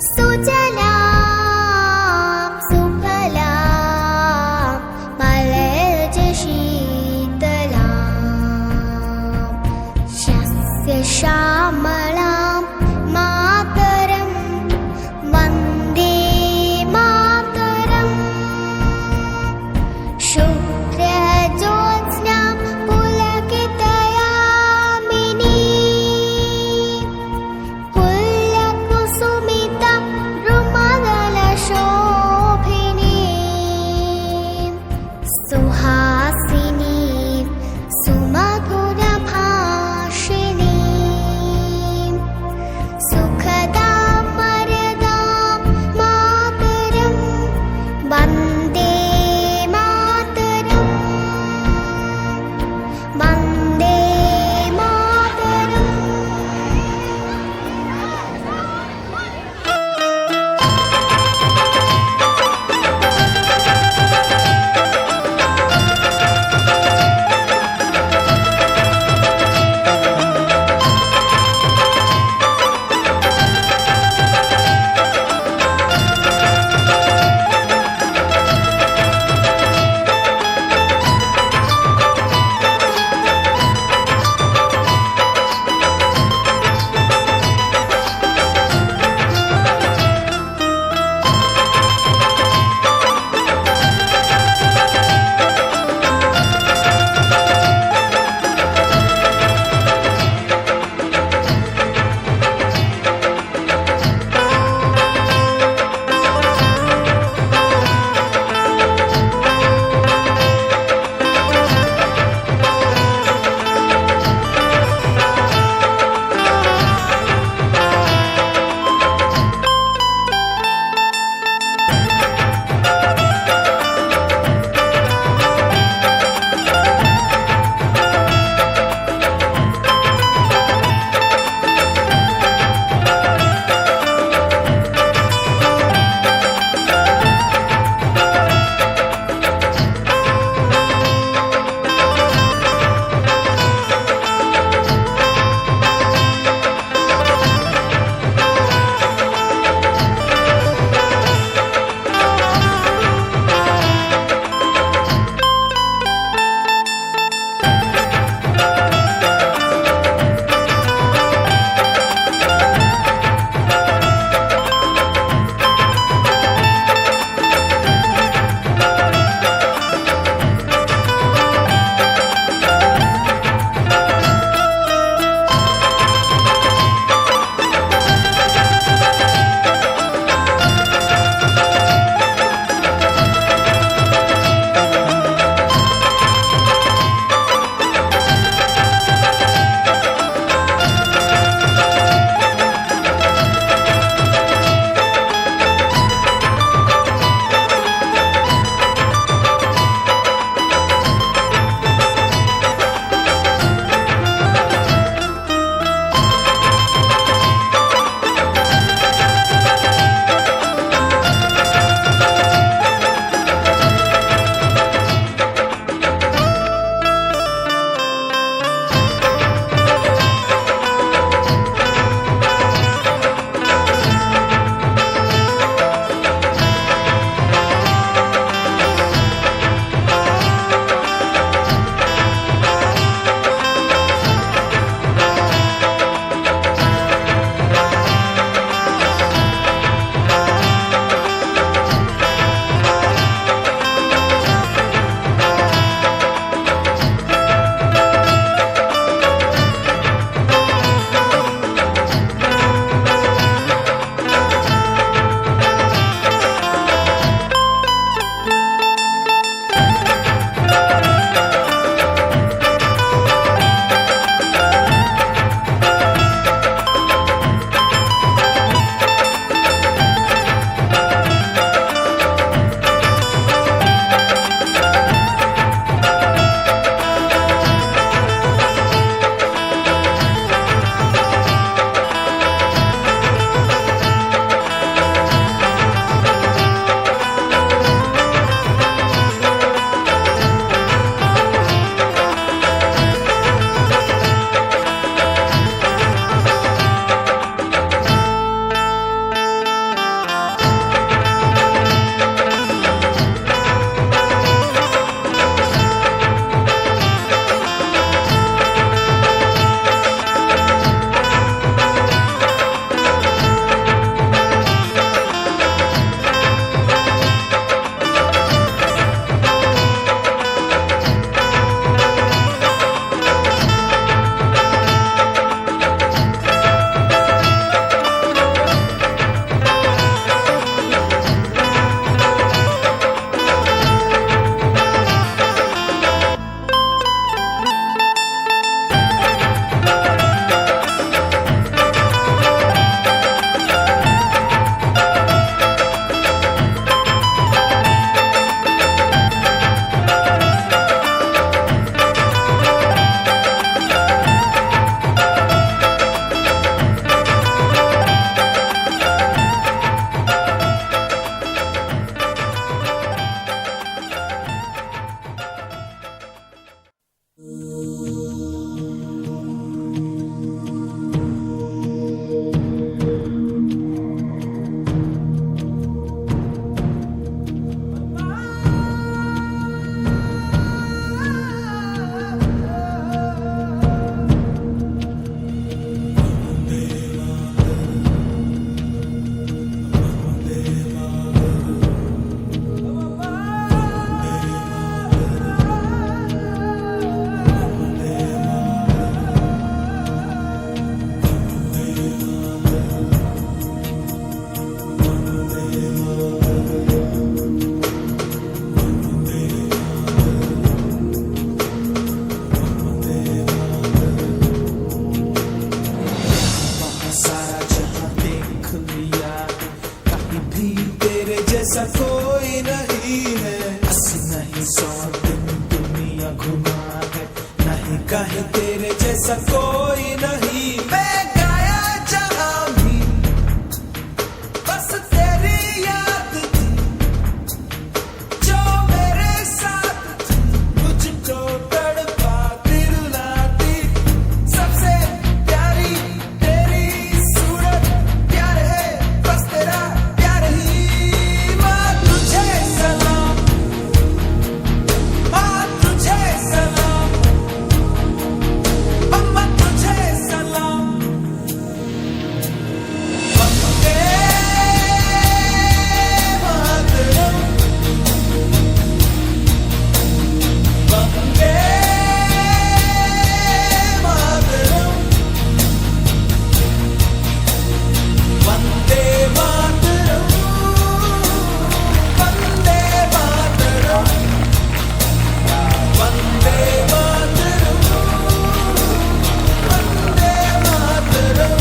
सुजला सुफला मलयज शीतला शस्य श्यामलां मातरं वन्दे मातरम् शुभ्रज्योत्स्ना पुलकितयामिनी फुल्लकुसुमिता जैसा कोई नहीं है, बस नहीं 100 दिन दुनिया घुमा है, नहीं कहीं तेरे जैसा कोई नहीं। मैं गाया जहाँ भी बस तेरी याद थी, जो मेरे साथ थी, मुझको तड़पा दिलाती। सबसे प्यारी तेरी सूरत, प्यार है बस तेरा प्यार ही। माँ तुझे सलाम, माँ तुझे सलाम, अम्मा तुझे सलाम। वंदे मातरम, वंदे मातरम, वंदे मातरम, वंदे मातरम, वंदे मातरम, वंदे मातरम।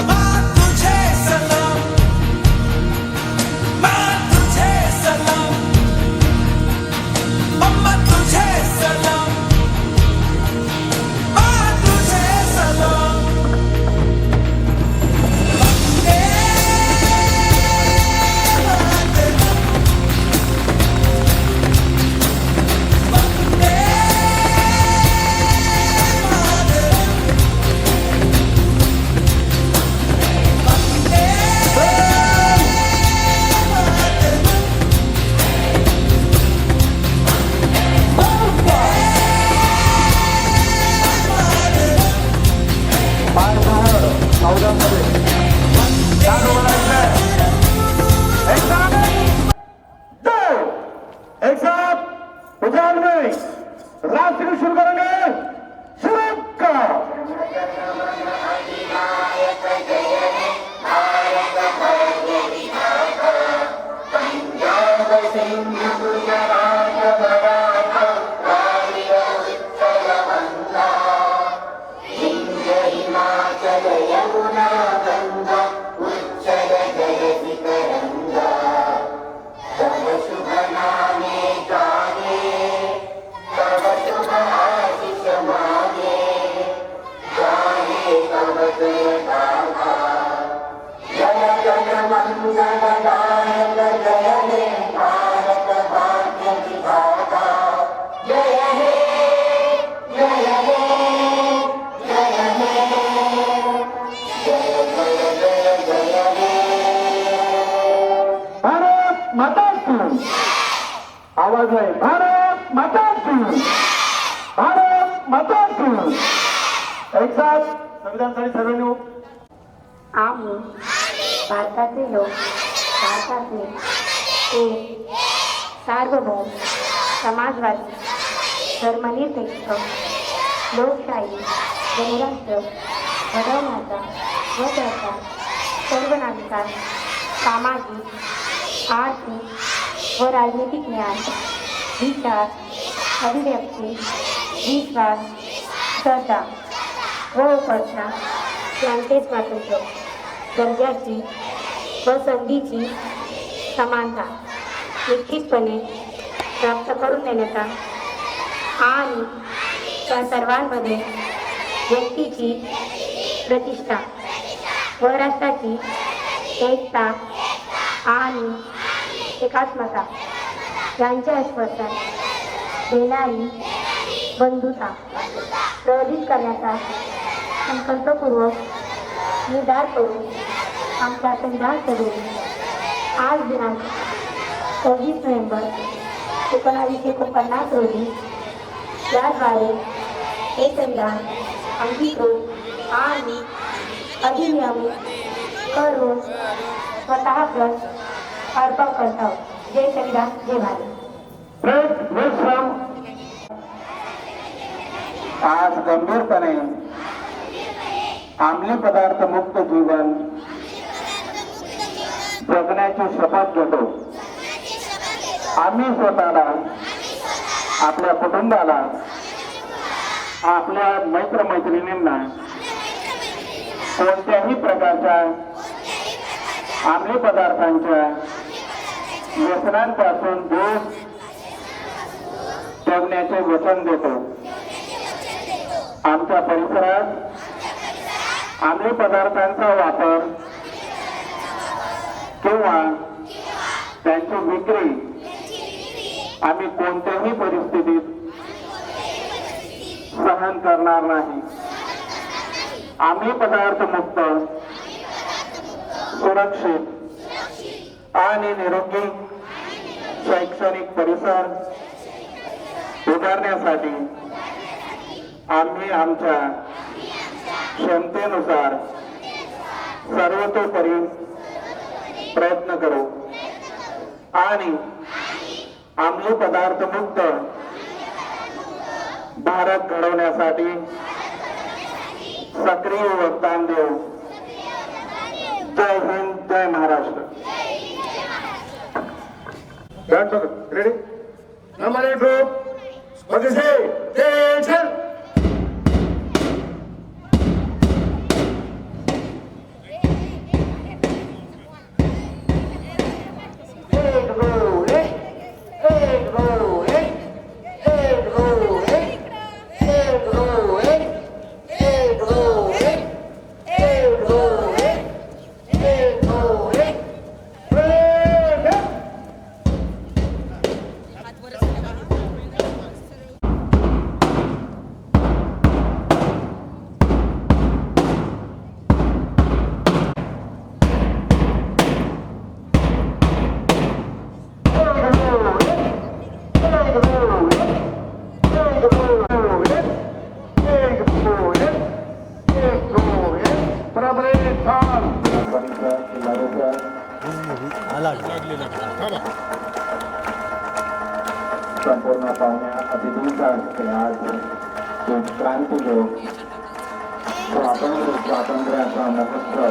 माँ तुझे सलाम, माँ तुझे सलाम, अम्मा तुझे सलाम, माँ तुझे सलाम। वंदे मातरम, वंदे एक साथ उजान में राष्ट्रीय शुरू करेंगे। शुरू करो। भारत माता की आवाज आहे। भारत माता की, भारत माता की। एक साथ संविधानासाठी सर्वांनी आम्ही भारताचे लोक भारताचे एक सार्वभौम समाजवादी धर्मनिरपेक्ष लोकशाही गणराष्ट्र घडवण्याचा व त्याचा सर्व नागरिकांना सामाजिक आर्थिक व राजनीतिक न्याय विचार अभिव्यक्ती विश्वास श्रद्धा व उपासना यांचे स्वातंत्र्य दर्जाची व संधीची समानता निश्चितपणे प्राप्त करून देण्याचा आणि त्या सर्वांमध्ये व्यक्तीची प्रतिष्ठा व राष्ट्राची एकता आणि एकात्मता यांचे आश्वासन देणारी बंधुता प्रज्वलित करण्याचा संकल्पपूर्वक निर्धार करून आमच्या संविधान सभेत आज दिनांक 26 नोव्हेंबर 1949 रोजी याद्वारे हे संविधान अंगीकृत आणि अधिनियमित करून स्वतः प्रत अर्पण करतो. जय संविधान, जय भारत. प्रेस विश्राम. आज गंभीरपणे अंमली पदार्थ मुक्त जीवन जगण्याची शपथ घेतो. आम्ही स्वतःला, आपल्या कुटुंबाला, आपल्या मैत्रमैत्रिणींना कोणत्याही प्रकारच्या अंमली पदार्थांच्या व्यसनांपासून दूर ठेवण्याचे वचन देतो. आमच्या परिसरात अंमली पदार्थांचा वापर किंवा त्यांची विक्री आम्ही कोणत्याही परिस्थितीत सहन करणार नाही. अंमली पदार्थ मुक्त, सुरक्षित आणि निरोगी शैक्षणिक परिसर उभारण्यासाठी आम्ही आमच्या क्षमतेनुसार सर्वतोपरी प्रयत्न करू आणि अंमली पदार्थ मुक्त भारत घडवण्यासाठी सक्रिय योगदान देऊ. जय हिंद, जय Maharashtra. Ready? Number 8 group. What is it? Attention! संपूर्ण पाहुण्या अतिथींचा हस्ते आज एक क्रांतियोग स्वातंत्र्याचा महोत्सव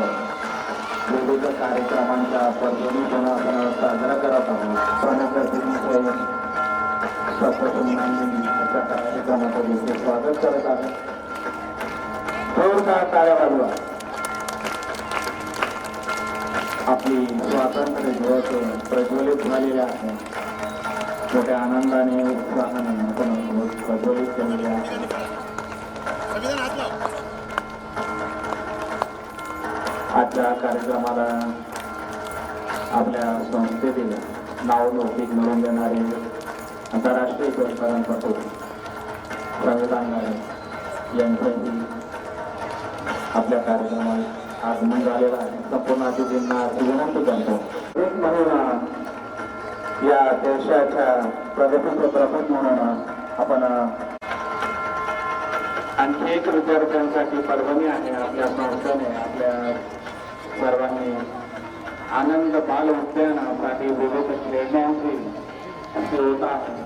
विविध कार्यक्रमांच्या पद्धतीतून आपण साजरा करत आहोत. प्रमुख अतिथींचे सप्तशृंगांनी कार्यक्रमाचं देखील स्वागत करत आहे. जोरदार टाळ्या वाजवा. आपली स्वातंत्र्य दिवस प्रज्वलित झालेले आहे. मोठ्या आनंदाने उत्साहाने आपण प्रज्वलित केलेले आहे. आजच्या कार्यक्रमाला आपल्या संस्थेतील नावलौकिक मिळवून देणारे आंतरराष्ट्रीय पुरस्कारांपासून संविधान नायक यांच्याही आपल्या कार्यक्रमात आगमन झालेलं आहे. संपूर्ण अतिथींना विनंती करतो. एक म्हणून या देशाच्या प्रगतीचे प्रमुख म्हणून आपण आणखी एक विद्यार्थ्यांसाठी परभणी आहे. आपल्या संस्थेने आपल्या सर्वांनी आनंद बाल उद्यानासाठी विविध खेळण्यांची होत आहे.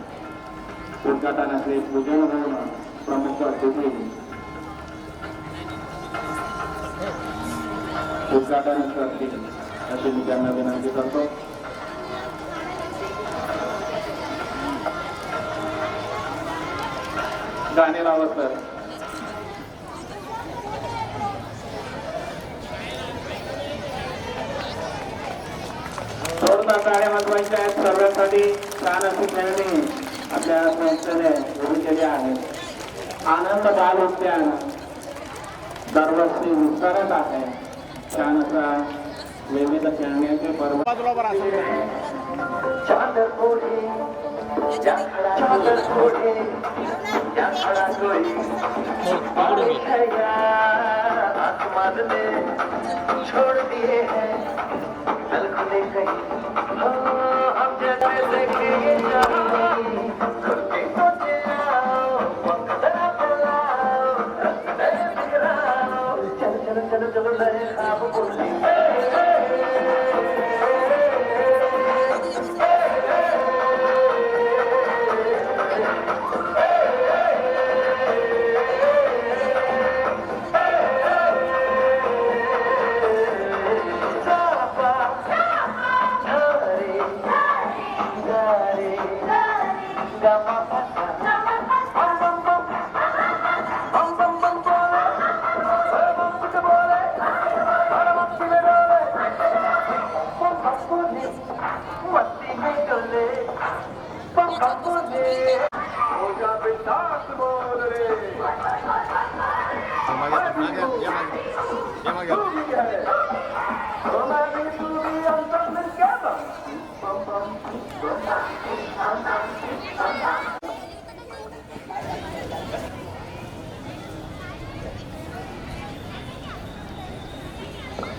उद्घाटनाचे पूजन होऊन प्रमुख अतिथी उद्घाटन करतील अशी मी त्यांना विनंती करतो. गाणे लावत सर. जोरदार टाळ्या वाजवायच्या आहेत सर्वांसाठी. छान अशी खेळणी आपल्या संस्थेने उभी केली आहे. आनंद बाल उद्यान दरवर्षी विस्तारत आहे. छान असा विविध खेळण्याचे पर्व. चादर आसमान ने छोड़ दिए हैं कल खुले कहीं हम जैसे देखे ये जहां खुद को जिलाओ वक्त बुलाओ चल चल चल चल नए ख्वाब बोली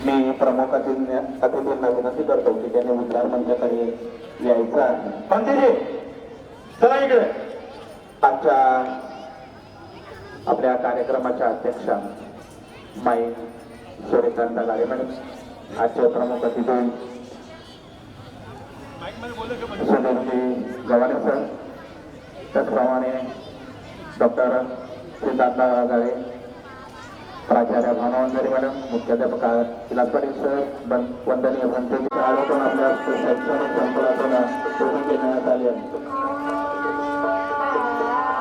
मी प्रमुख अतिथींना विनंती करतो की त्यांनी विचार मंचाकडे यायचं आहे. पंडितजी चला इकडे. आजच्या आपल्या कार्यक्रमाच्या अध्यक्षा माई सुरेखांता गाडे मॅडम, आजचे प्रमुख अतिथी सुनीलजी गव्हाणे सर, त्याचप्रमाणे डॉक्टर सिद्धार्थ गाळे, प्राचार्य भानवंदरी मॅडम, मुख्याध्यापक विलास पाटील सर, वंदनीय भंतेजी आरोपण आपल्या शैक्षणिक संकुलातून पूर्ण घेण्यात आले आहे.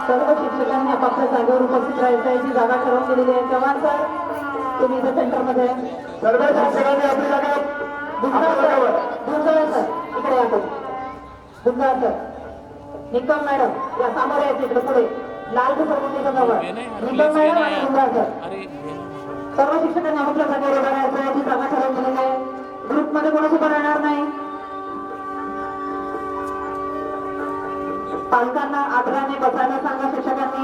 सर्व शिक्षकांनी आपापल्या जागेवर उपस्थित राहायचं आहे. जी जागा ठरवून दिलेली आहे. चव्हाण सर, तुम्ही इथे सेंटरमध्ये. सर्व शिक्षकांनी आपली जागा गुंजाळ सर इकडे या तुम्ही. गुंजाळ सर, निकम मॅडम या समोर यायचे इकडे पुढे लाल घसरगुंडीच्या जवळ. निकम मॅडम आणि गुंजाळ सर, सर्व शिक्षकांनी आपापल्या जागेवर उभं राहायचं आहे. जी जागा ठरवून दिलेली आहे. ग्रुपमध्ये कोणच उभं राहणार नाही. पालकांना आदराने बसायला सांगा. शिक्षकांनी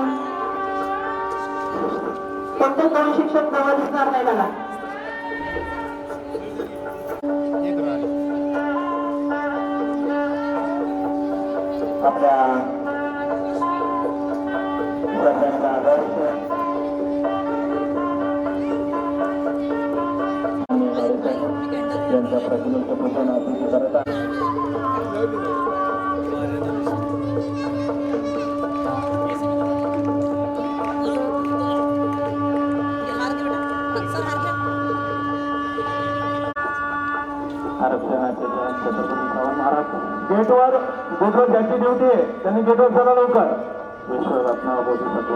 कोणते कोणी शिक्षक जवळ दिसणार नाही मला. आपल्या सर्वांचा आदर्श यांच्या प्रतिनिधित्व पोषण अतिथी करत आहे. आरक्षणाचे छत्रपती शाहू महाराज गेटवर ज्यांची ड्युटी आहे त्यांनी गेटवर चला लवकर. विश्वरत्न बोधिसत्व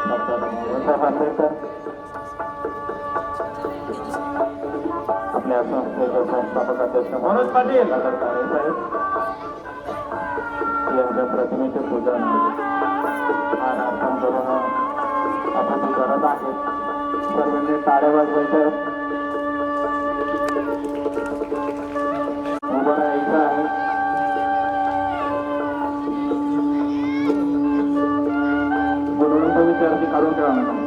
डॉक्टर बाबासाहेब आंबेडकर, आपल्या संस्थेचे संस्थापक अध्यक्ष मनोज पाटील साहेब यांच्या प्रतिमेचे पूजन मानार्पण करून आपण करत आहेत. सर्वांनी टाळ्या वाजवायच्या, उभं राहायचं आहे. गुरुवंत विचाराची काढून ठेवा मॅडम.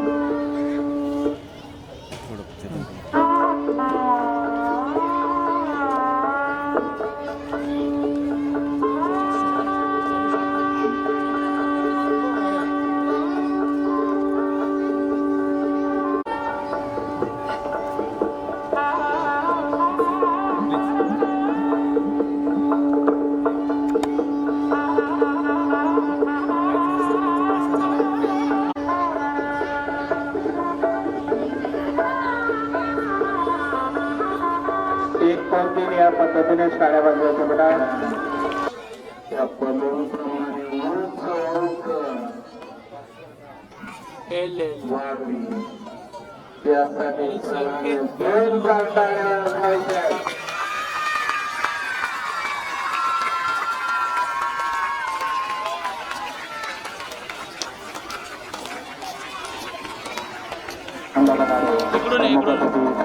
एक दोन तीन या पद्धतीने शाळा बांधवायच्या बेटा. त्या पद्धतीप्रमाणे वाढवी त्यासाठी दोन शाळा बांधायच्या.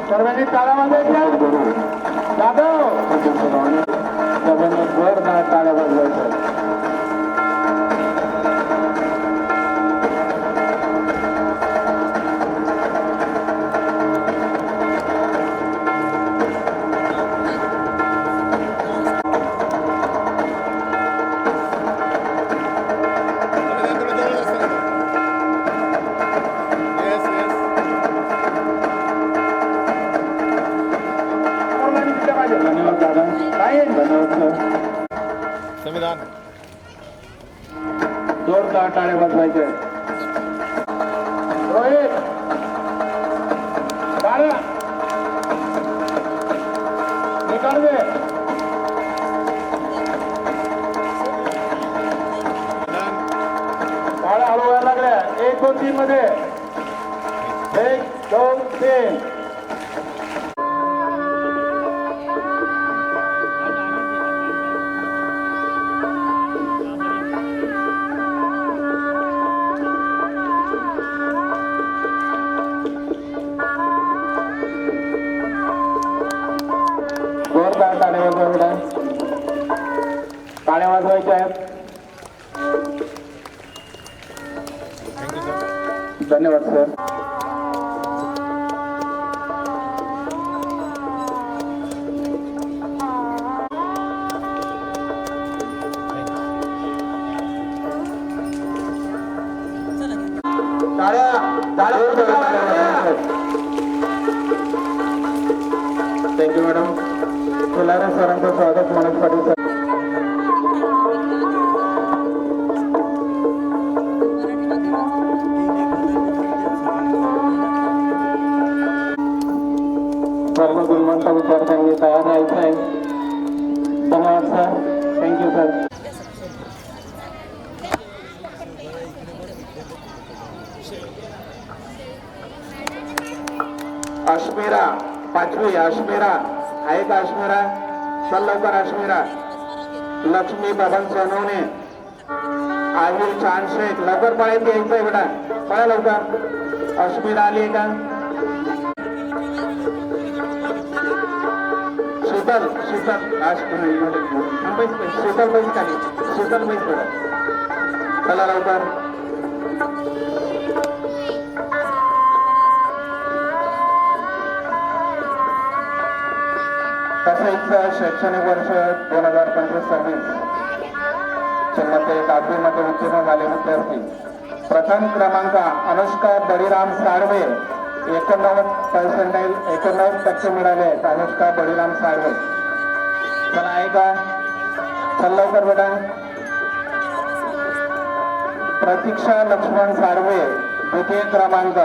सर्वांनी टाळ्या वाजवायच्या. जाधव सर्वांनी जोरदार टाळ्या वाजवायच्या. टाळ्या बसवायच्या रोहित टाळ्या निकाल दे टाळ्या हळू व्हायला लागल्या 1 2 3 मध्ये 1 2 3 जोरदार टाळ्या वाजवा टाळ्या वाजवायच्या आहेत धन्यवाद सर थँक्यू मॅडम फुलारा सरांचं स्वागत मनोज पाटील सर सर्व गुणवंत विद्यार्थ्यांनी तयार राहायचं आहे धन्यवाद सर थँक्यू सर अश्मिरा 5वी अश्मिरा आहे का अश्मिरा चल लवकर अश्मिरा लक्ष्मी बबन सोनवणे आहिर चांद शेख लवकर पळायला यायचंय बेटा पळा लवकर अश्मिरा आली आहे का शीतल शीतल शीतल पैसे खाली शीतल पैसे बेटा चला लवकर तसेच शैक्षणिक वर्ष 2025-26 चे मध्ये 10वी मध्ये उत्तीर्ण झाले विद्यार्थी प्रथम क्रमांक अनुष्का बळीराम साळवे 89% मिळाले आहेत अनुष्का बळीराम साळवे चला आहे का चल लवकर बेटा प्रतीक्षा लक्ष्मण साळवे द्वितीय क्रमांक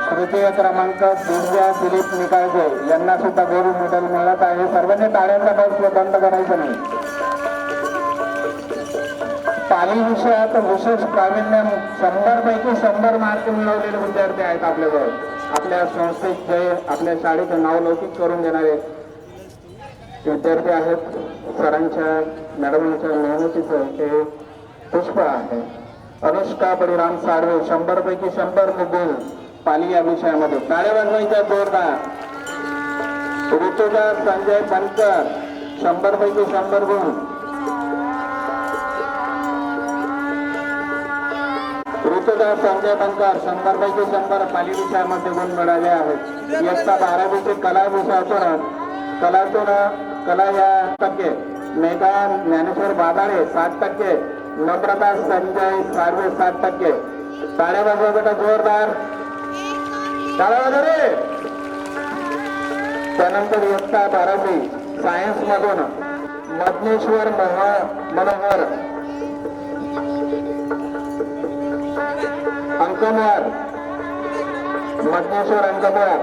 तृतीय क्रमांक दिव्या दिलीप निकाळजे यांना सुद्धा गोल्ड मेडल मिळत आहे सर्वांनी टाळ्यांचा बॉक्स बंद करायचं नाही पाली विषयात विशेष प्रावीण्य 100 पैकी 100 मार्क मिळवलेले विद्यार्थी आहेत आपल्याजवळ आपल्या संस्थेत जे आपल्या शाळेचं नाव लौकिक करून देणारे विद्यार्थी आहेत सरांच्या मॅडमांच्या मेहनतीचं हे पुष्प आहे अनुष्का बळीराम साळवे 100 पैकी 100 गुण पाली या विषयामध्ये टाळ्या वाजवायच्या जोरदार ऋतुजा संजय बनकर 100 पैकी 100 गुण ऋतुजा संजय बनकर 100 पैकी 100 पाली विषयामध्ये गुण मिळाले आहेत इयत्ता 12वीचे कला विषयातून कला या टक्के मेघा ज्ञानेश्वर बादाळे 60% नम्रता संजय साळवे 60% टाळ्या वाजवा बेटा जोरदार टाळ्या वाजवा रे त्यानंतर इयत्ता 12वी सायन्स मधून मधनेश्वर मनोहर अंकमवार मधनेश्वर अंकमवार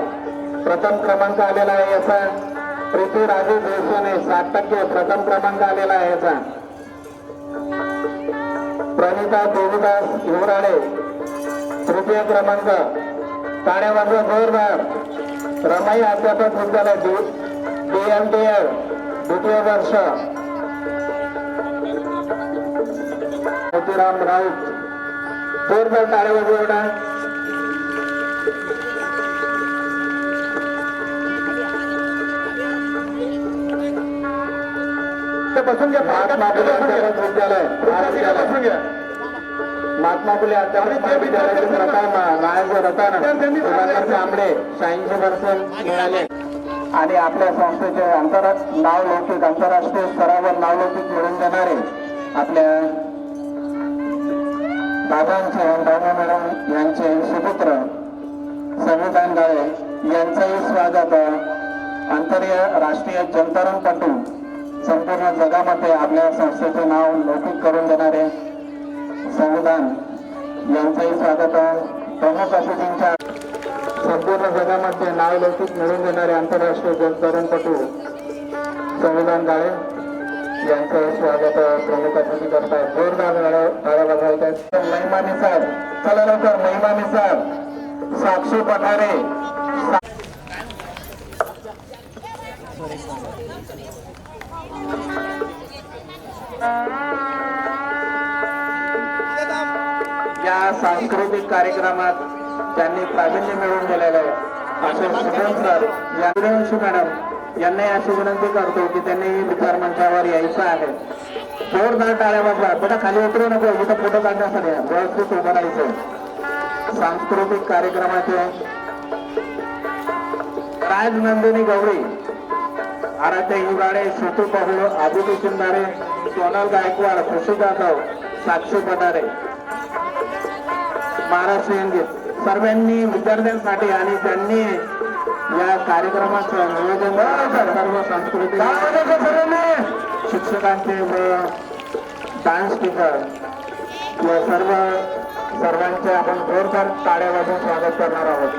प्रथम क्रमांक आलेला आहे याचा प्रीती राजू देशोने 60% प्रथम क्रमांक आलेला आहे याचा प्रणिता देवीदास हिवराळे तृतीय क्रमांक टाळ्या वाजवा जोरदार रमाई अध्यापक विद्यालय DMDL द्वितीय वर्ष मोतीराम राऊत जोरदार टाळ्या वाजवा बसून घ्या महात्मा फुले अध्यापक विद्यालय महात्मा फुले अध्यापक विद्यालयाचे प्रथम नायक रतन आंबळे 86% मिळाले आणि आपल्या संस्थेचे नाव लौकिक आंतरराष्ट्रीय स्तरावर नाव लौकिक मिळवून देणारे आपल्या दादांचे दादा मॅडम यांचे सुपुत्र संविधान गाळे यांचंही स्वागत आंतरराष्ट्रीय जलतरणपटू संपूर्ण जगामध्ये आपल्या संस्थेचे नाव लौकिक करून देणारे संविधान यांचंही स्वागत आहे. प्रमुख अतिथींच्या संपूर्ण जगामध्ये नावलौकिक मिळवून देणारे आंतरराष्ट्रीय जलतरणपटू संविधान काळे यांचं स्वागत प्रमुख अतिथी करतायत. जोरदार टाळ्या वाजवायच्या आहेत. महिमा मिसाळ, चला लवकर महिमा मिसाळ, साक्षी पठारे, या सांस्कृतिक कार्यक्रमात त्यांनी प्रावीण्य मिळवून दिलेलं आहे असे सुमन सर यांची मॅडम यांना अशी विनंती करतो की त्यांनी विचार मंचावर यायचं आहे. जोरदार टाळ्या वाजवा. बेटा खाली उतरू नको, इथं फोटो काढण्यासाठी व्यवस्थित उभं राहायचं. सांस्कृतिक कार्यक्रमाचे राजनंदिनी गवळी, आराध्य हिवाडे, श्रुती पहुळ, आदिती शिंदारे, सोनल गायकवाड, खुशी जाधव, साक्षी पठारे, महाराष्ट्र संगीत सर्वांनी विद्यार्थ्यांसाठी आणि त्यांनी या कार्यक्रमाचं नियोजन सर्व सांस्कृतिक शिक्षकांचे व डान्स टीचर या सर्वांचे आपण जोरदार टाळ्या वाजवून स्वागत करणार आहोत.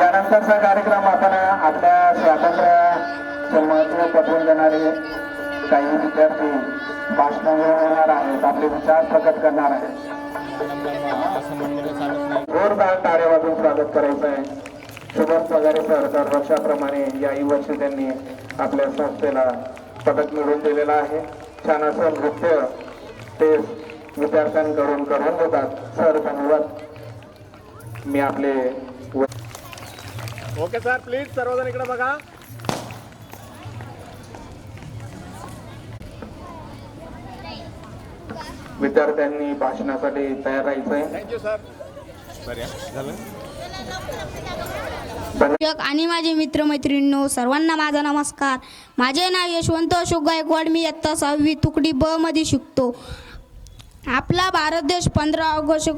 यानंतरचा कार्यक्रम आपण आपल्या स्वातंत्र्याचे महत्त्व पटवून देणारे काही विद्यार्थी भाषण होणार आहेत, आपले विचार प्रकट करणार आहेत. जोरदार टाळ्या वाजवून स्वागत करायचं आहे. शुभम पगारे सर दरवर्षाप्रमाणे याही वर्षी त्यांनी आपल्या संस्थेला पदक मिळवून दिलेलं आहे. छान असं नृत्य ते विद्यार्थ्यांकडून करून देतात. सर धन्यवाद. मी आपले ओके सर, प्लीज सर्वजण इकडे बघा. विद्यार्थ्यांनी भाषणासाठी तयार राहायचंय. Thank you sir. आणि माझे मित्रमैत्रिणींनो, सर्वांना माझा नमस्कार. माझे नाव यशवंत अशोक गायकवाड. मी इयत्ता 6वी तुकडी ब मध्ये शिकतो. आपला भारत देश 15 ऑगस्ट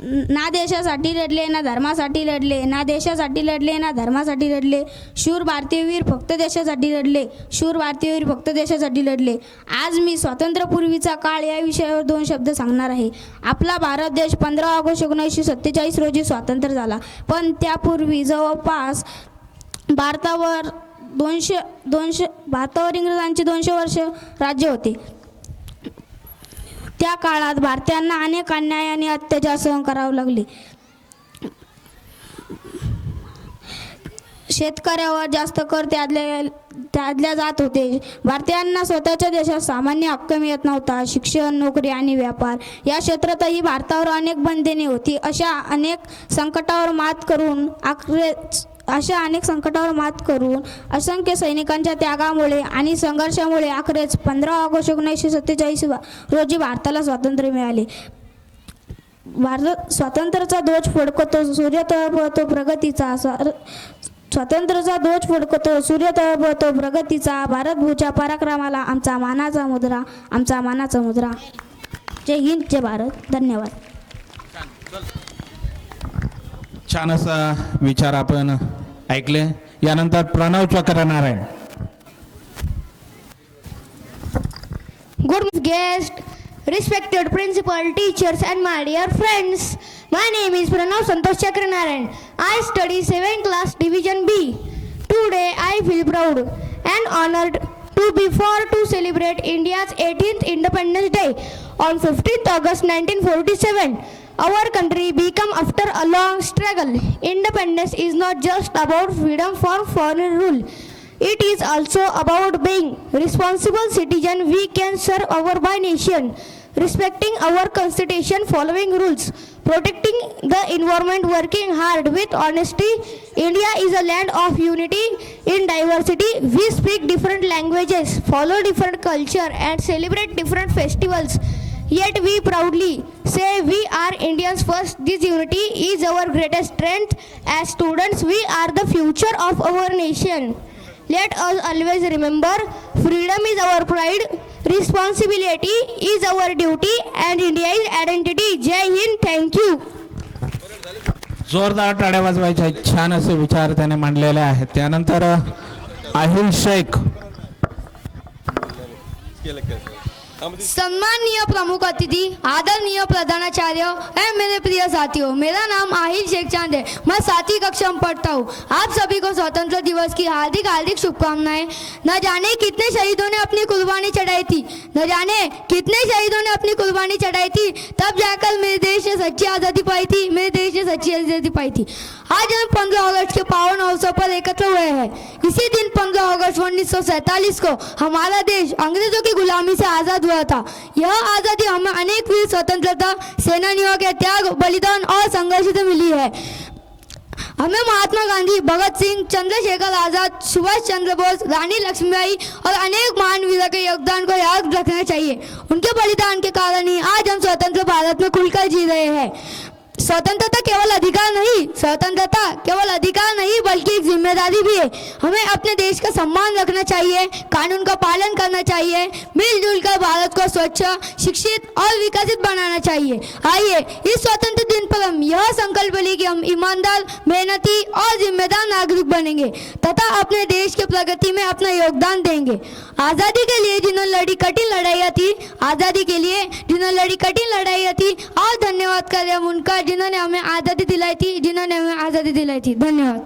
ना देशासाठी लढले, ना धर्मासाठी लढले, ना देशासाठी लढले, ना धर्मासाठी लढले. शूर भारतीय वीर फक्त देशासाठी लढले. शूर भारतीय वीर फक्त देशासाठी लढले. आज मी स्वातंत्र्यपूर्वीचा काळ या विषयावर 2 शब्द सांगणार आहे. आपला भारत देश 15 ऑगस्ट 1947 रोजी स्वातंत्र्य झाला, पण त्यापूर्वी जवळपास भारतावर इंग्रजांचे 200 वर्ष राज्य होते. त्या काळात भारतीयांना अनेक अन्याय आणि अत्याचार सहन करावे लागले. शेतकऱ्यावर जास्त कर त्यादल्या जात होते. भारतीयांना स्वतःच्या देशात सामान्य हक्क मिळत नव्हता. शिक्षण, नोकरी आणि व्यापार या क्षेत्रातही भारतावर अनेक बंधने होती. अशा अनेक संकटावर मात करून असंख्य सैनिकांच्या त्यागामुळे आणि संघर्षामुळे अखेरीस 15 ऑगस्ट 1947 रोजी भारताला स्वातंत्र्य मिळाले. भारत स्वातंत्र्याचा ध्वज फडकतो, सूर्य तळपतो प्रगतीचा. स्वातंत्र्याचा ध्वज फडकतो, सूर्य तळपतो प्रगतीचा. भारतभूच्या पराक्रमाला आमचा मानाचा मुद्रा, आमचा मानाचा मुद्रा. जय हिंद, जय भारत. धन्यवाद. छान असा विचार आपण ऐकले. यानंतर Pranab Chakranarayan. Good guest, respected principal, teachers and my dear friends. My name is Pranav Santosh Chakranarayan. I study 7th class Division B. Today I feel proud and honored to be to celebrate India's 18th Independence Day on 15th August 1947. Our country became after a long struggle. Independence is not just about freedom from foreign rule. It is also about being responsible citizen. We can serve our by nation, respecting our constitution, following rules, protecting the environment, working hard with honesty. India is a land of unity in diversity. We speak different languages, follow different culture and celebrate different festivals. Yet we proudly say we are Indians first. This unity is our greatest strength. As students, we are the future of our nation. Let us always remember, freedom is our pride, responsibility is our duty, and India is identity. Jai Hind. Thank you. जोरदार टाळ्या वाजवायच्या आहेत. छान असे विचार त्याने मांडलेले आहेत. त्यानंतर आहिल शेख. सम्माननीय प्रमुख अतिथि, आदरणीय प्रधानाचार्य एवं मेरे प्रिय साथियों, मेरा नाम आहिल शेख चांद है। मैं 7वीं कक्षा में पढ़ता हूँ। आप सभी को स्वतंत्रता दिवस की हार्दिक हार्दिक शुभकामनाएं। न जाने कितने शहीदों ने अपनी कुर्बानी चढ़ाई थी, न जाने कितने शहीदों ने अपनी कुर्बानी चढ़ाई थी, तब जाकर मेरे देश ने सच्ची आज़ादी पाई थी, मेरे देश ने सच्ची आज़ादी पाई थी। आज हम 15 अगस्त के पावन अवसर पर एकत्र हुए हैं। इसी दिन 15 अगस्त 1947 को हमारा देश अंग्रेजों की गुलामी से आज़ाद हुआ था। यह आज़ादी हमें अनेक वीर स्वतंत्रता सेनानियों के त्याग, बलिदान और संघर्ष से मिली है। हमें महात्मा गांधी, भगत सिंह, चंद्रशेखर आजाद, सुभाष चंद्र बोस, रानी लक्ष्मीबाई और अनेक महान वीरों के योगदान को याद रखना चाहिए। उनके बलिदान के कारण ही आज हम स्वतंत्र भारत में खुलकर जी रहे हैं। स्वतंत्रता केवल अधिकार नहीं बल्कि एक जिम्मेदारी भी है। हमें अपने देश का सम्मान रखना चाहिए, कानून का पालन करना चाहिए, मिलजुल कर भारत को स्वच्छ, शिक्षित और विकसित बनाना चाहिए। आइए इस स्वतंत्र दिन पर हम यह संकल्प लें कि हम ईमानदार, मेहनती और जिम्मेदार नागरिक बनेंगे तथा अपने देश की प्रगति में अपना योगदान देंगे। आज़ादी के लिए जिन्होंने लड़ी कठिन लड़ाइयाँ थी और धन्यवाद करें हम उनका जिन्होंने हमें आज़ादी दिलाई थी। धन्यवाद।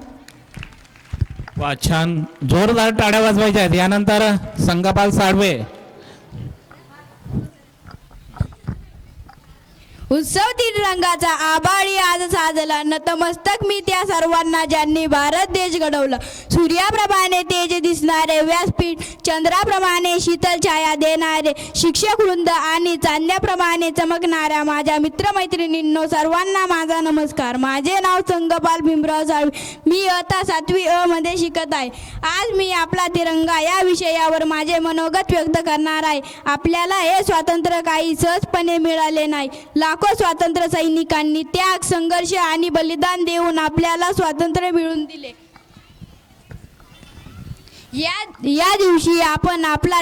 वा, छान. जोरदार टाळ्या वाजवायच्या आहेत. यानंतर संगपाल साळवे. उत्सव तिरंगाचा आभाळी आज साजला, नतमस्तक मी त्या सर्वांना ज्यांनी भारत देश घडवला. सूर्याप्रमाणे तेज दिसणारे व्यासपीठ, चंद्राप्रमाणे शीतल छाया देणारे शिक्षक वृंद आणि चांदण्याप्रमाणे चमकणाऱ्या माझ्या मित्रमैत्रिणींनो, सर्वांना माझा नमस्कार. माझे नाव संगपाल भीमराव साळवे. मी आता 7वी अ मध्ये शिकत आहे. आज मी आपला तिरंगा या विषयावर माझे मनोगत व्यक्त करणार आहे. आपल्याला हे स्वातंत्र्य काही सहजपणे मिळाले नाही. लाखो स्वातंत्र्य सैनिकांनी त्याग, संघर्ष आणि बलिदान देऊन आपल्याला स्वातंत्र्य मिळवून दिले. या दिवशी आपण आपला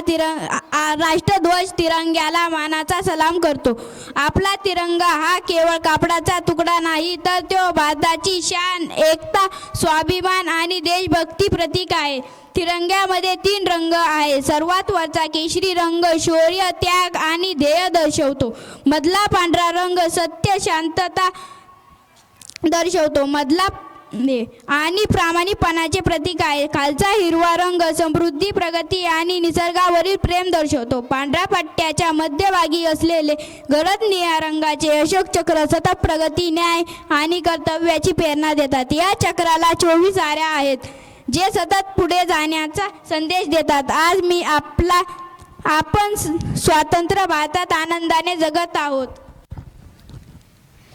राष्ट्रध्वज तिरंग्याला मानाचा सलाम करतो. आपला तिरंगा हा केवळ कापडाचा तुकडा नाही, तर तो भारताची शान, एकता, स्वाभिमान आणि देशभक्ती प्रतीक आहे. तिरंग्यामध्ये 3 रंग आहे. सर्वात वरचा केशरी रंग शौर्य, त्याग आणि ध्येय दर्शवतो. मधला पांढरा रंग सत्य, शांतता दर्शवतो आणि प्रामाणिकपणाचे प्रतीक आहे. खालचा हिरवा रंग समृद्धी, प्रगती आणि निसर्गावरील प्रेम दर्शवतो. पांढऱ्या पट्ट्याच्या मध्यभागी असलेले गडद निळ्या रंगाचे अशोक चक्र सतत प्रगती, न्याय आणि कर्तव्याची प्रेरणा देतात. या चक्राला 24 आऱ्या आहेत जे सतत पुढे जाण्याचा संदेश देतात. आज मी आपण स्वतंत्र भारतात आनंदाने जगत आहोत.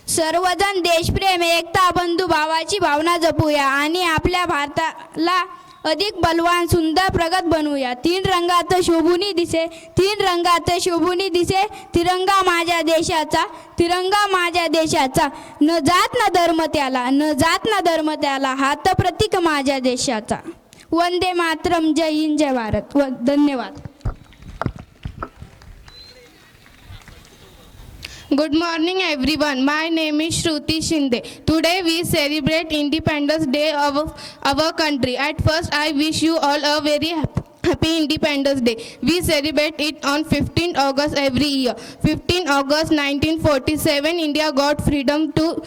सर्वजण देशप्रेम, एकता, बंधुभावाची भावना जपूया आणि आपल्या भारताला अधिक बलवान, सुंदर, प्रगत बनवूया. 3 रंगात शोभूनी दिसे तिरंगा माझ्या देशाचा, न जात ना धर्म त्याला, हात प्रतीक माझ्या देशाचा. वंदे मातरम. जय हिंद, जय भारत. धन्यवाद. Good morning everyone. My name is Shruti Shinde. Today we celebrate Independence Day of our country. At first I wish you all a very happy Independence Day. We celebrate it on 15 August every year. 15 August 1947 India got freedom to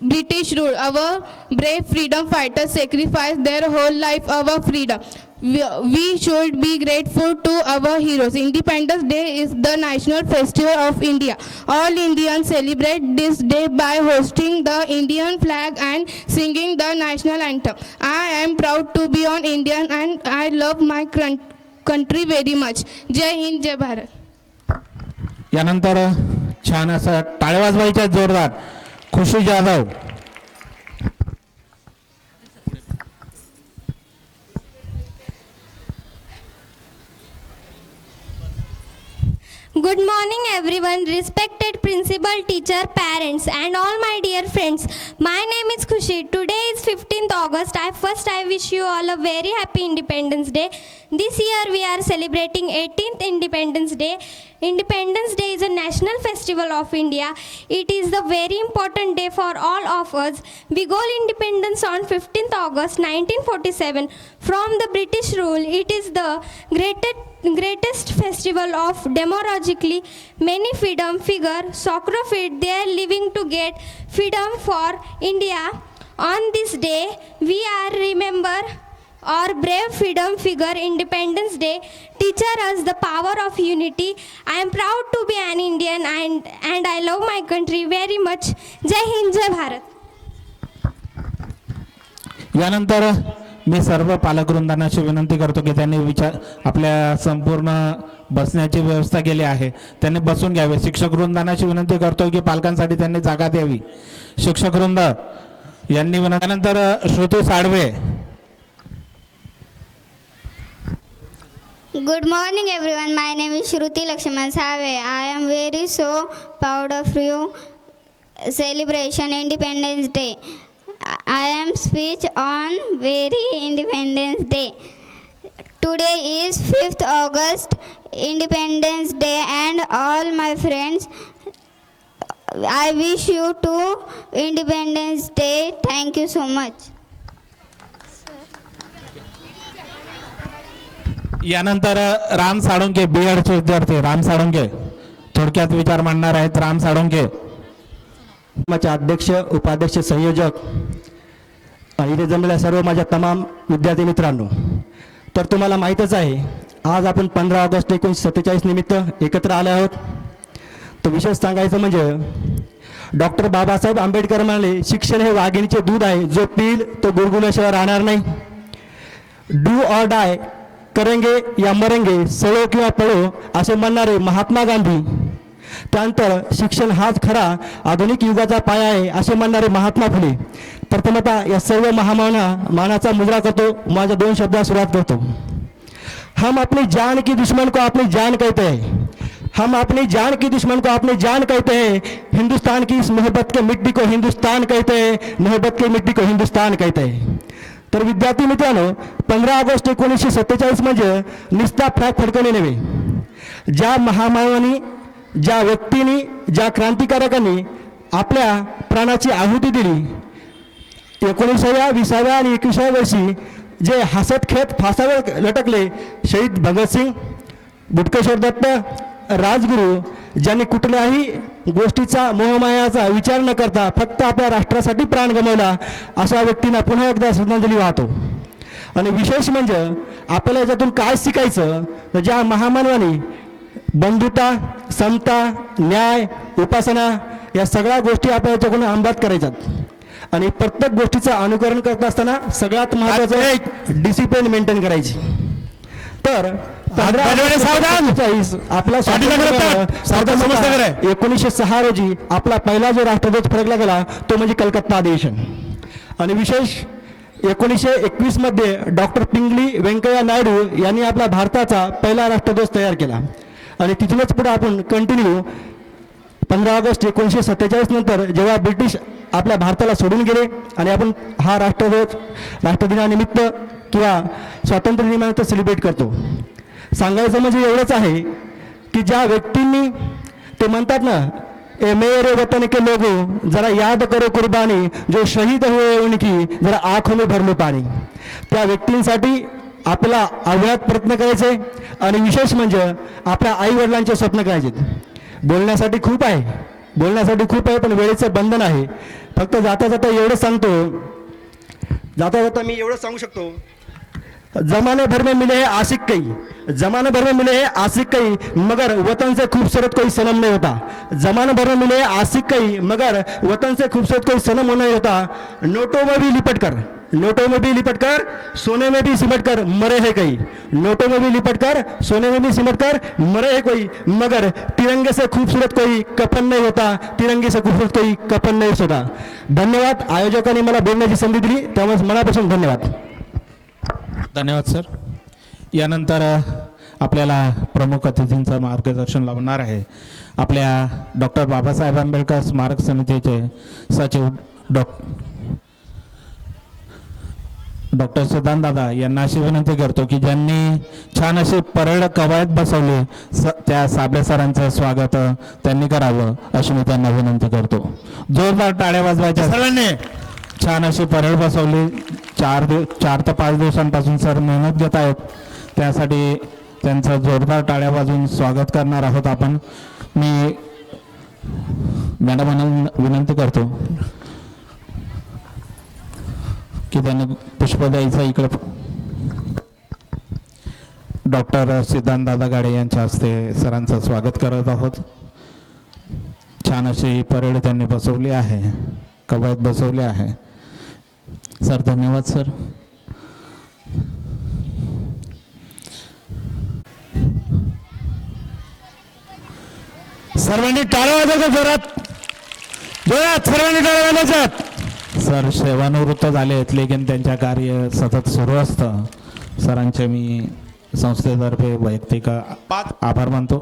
British rule. Our brave freedom fighters sacrificed their whole life for our freedom. We should be grateful to our heroes. Independence Day is the national festival of India. All Indians celebrate this day by hosting the Indian flag and singing the national anthem. I am proud to be an Indian and I love my country very much. जय हिंद, जय भारत. यानंतर छान असं टाळ्या वाजवायच्या जोरदार. खुशी Jadhav. Good morning everyone, respected principal, teacher, parents and all my dear friends. My name is Khushi. Today is 15 15th August. I wish you all a very happy Independence Day. This year we are celebrating 18th Independence Day. Independence Day is a national festival of India. It is the very important day for all of us. We got independence on 15th August 1947 from the British rule. It is the greatest festival of democratically many freedom figure sacrificed their living to get freedom for India. On this day, we are remember our brave freedom figure. Independence Day teaches us the power of unity. I am proud to be an Indian and I love my country very much. Jai Hind, Jai Bharat. यानंतर मी सर्व पालक वृंदांची विनंती करतो की त्यांनी आपल्या संपूर्ण बसण्याची व्यवस्था केली आहे, त्यांनी बसून घ्यावे. शिक्षक वृंदांची विनंती करतो की पालकांसाठी त्यांनी जागा द्यावी. शिक्षक वृंद यांनी त्यानंतर Shruti साडवे. Good morning everyone. My name is Shruti Lakshman Save. I am very so proud of you celebration Independence Day. I am speech on very Independence Day. Today is 5th August Independence Day and all my friends, I wish you to Independence Day. Thank you so much. यानंतर राम साळुंके बीएडचे विद्यार्थी राम साळुंके थोडक्यात विचार मांडणार आहेत. राम साळुंके अध्यक्ष, उपाध्यक्ष, संयोजक आणि इथे जमलेल्या सर्व माझ्या तमाम विद्यार्थी मित्रांनो, तर तुम्हाला माहीतच आहे आज आपण 15 ऑगस्ट 1947 निमित्त एकत्र आले आहोत. तर विशेष सांगायचं म्हणजे डॉक्टर बाबासाहेब आंबेडकर म्हणाले, शिक्षण हे वाघिणीचे दूध आहे, जो पिल तो गुळगुळल्याशिवाय राहणार नाही. डू ऑर डाय, करेंगे या मरेंगे, सळो किंवा पळो असे म्हणणारे महात्मा गांधी. त्यानंतर शिक्षण हाच खरा आधुनिक युगाचा पाया आहे असे म्हणणारे महात्मा फुले. प्रथमतः या सर्व मानाचा मुजरा करतो. माझ्या 2 शब्दात सुरुवात करतो. हम अपनी जान की दुश्मन को अपनी जान कहते हैं. हम अपनी जान की दुश्मन को अपनी जान कहते हैं. हिंदुस्तान की इस मोहब्बत के मिट्टी को हिंदुस्तान कहते हैं. मोहब्बत की मिट्टी को हिंदुस्तान कहते हैं. तर विद्यार्थी मित्रांनो, 15 ऑगस्ट 1947 म्हणजे निस्ता फ्रॅक फडकवणे नव्हे. ज्या महामानवांनी, ज्या व्यक्तींनी, ज्या क्रांतिकारकांनी आपल्या प्राणाची आहुती दिली, 19व्या, 20व्या आणि 21व्या वर्षी जे हसत खेळत फासावर लटकले, शहीद भगतसिंग, बुटकेश्वर दत्त, राजगुरू, ज्यांनी कुठल्याही गोष्टीचा मोहमायाचा विचार न करता फक्त आपल्या राष्ट्रासाठी प्राण गमावला, अशा व्यक्तींना पुन्हा एकदा श्रद्धांजली वाहतो. आणि विशेष म्हणजे आपल्याला याच्यातून काय शिकायचं, तर ज्या महामानवांनी बंधुता, समता, न्याय, उपासना या सगळ्या गोष्टी आपल्या याच्याकडून अंमलात करायच्यात. आणि प्रत्येक गोष्टीचं अनुकरण करत असताना सगळ्यात महत्त्वाचं डिसिप्लिन मेंटेन करायची. तर आपला 1906 रोजी आपला पहिला जो राष्ट्रध्वज फडकला गेला तो म्हणजे कलकत्ता अधिवेशन. आणि विशेष 1921 मध्ये डॉक्टर पिंगली व्यंकय्या नायडू यांनी आपला भारताचा पहिला राष्ट्रध्वज तयार केला. आणि तिथूनच पुढे आपण कंटिन्यू 15 ऑगस्ट 1947 नंतर जेव्हा ब्रिटिश आपल्या भारताला सोडून गेले आणि आपण हा राष्ट्रध्वज राष्ट्रदिनानिमित्त किंवा स्वातंत्र्य दिनानिमित्त सेलिब्रेट करतो. सांगायचं म्हणजे एवढंच आहे की ज्या व्यक्तींनी ते म्हणतात ना, ए मेरे वतन के लोगो जरा याद करो कुर्बानी, जो शहीद हुए उनकी जरा आँखों में भर लो पाणी. त्या व्यक्तींसाठी आपला अव्याहत प्रयत्न करायचे. आणि विशेष म्हणजे आपल्या आईवडिलांचे स्वप्न करायचे. बोलण्यासाठी खूप आहे पण वेळेचं बंधन आहे. फक्त जाता जाता एवढं सांगू शकतो, जमाने भर में मिले हैं आशिक कई, जमाने भर में मिले हैं आशिक कई, मगर वतन से खूबसूरत कोई सनम नहीं होता. जमाने भर में मिले हैं आशिक कई, मगर वतन से खूबसूरत कोई सनम नहीं होता. नोटों में भी लिपट कर सोने में भी सिमट कर मरे है कई. नोटों में भी लिपट कर सोने में भी सिमट कर मरे है कोई, मगर तिरंगे से खूबसूरत कोई कफन नहीं होता. तिरंगे से खूबसूरत कोई कफन नहीं होता. धन्यवाद. आयोजकांनी मला बोलण्याची संधी दिली त्यामुळे मनापासून धन्यवाद. धन्यवाद सर. यानंतर आपल्याला प्रमुख अतिथींचं मार्गदर्शन लावणार आहे आपल्या डॉक्टर बाबासाहेब आंबेडकर स्मारक समितीचे सचिव डॉक्टर सिद्धांत दादा यांना अशी विनंती करतो की ज्यांनी छान अशी परेड कवायत बसवली त्या साबळे सरांचं स्वागत त्यांनी करावं अशी मी त्यांना विनंती करतो. जोरदार टाळ्या वाजवायच्या सर्वांनी. छान अशी परेड बसवली. 4 ते 5 दिवसांपासून सर मेहनत घेत आहेत, त्यासाठी त्यांचं जोरदार टाळ्या वाजवून स्वागत करणार आहोत आपण. मी मॅडमांना विनंती करतो की त्यांनी पुष्प द्यायचं. इकडे डॉक्टर सिद्धांत दादा गाडे यांच्या हस्ते सरांचं स्वागत करत आहोत. छान अशी परेड त्यांनी बसवली आहे, कवायत बसवली आहे. सर धन्यवाद सर. सर्वांनी टाळ्या वाजवायच्या जोरात, जोरात सर्वांनी टाळ्या वाजवायच्या. सर सेवानिवृत्त झाले आहेत, लेकिन त्यांच्या कार्य सतत सुरू असतं. सरांचे मी संस्थेतर्फे वैयक्तिक आभार मानतो.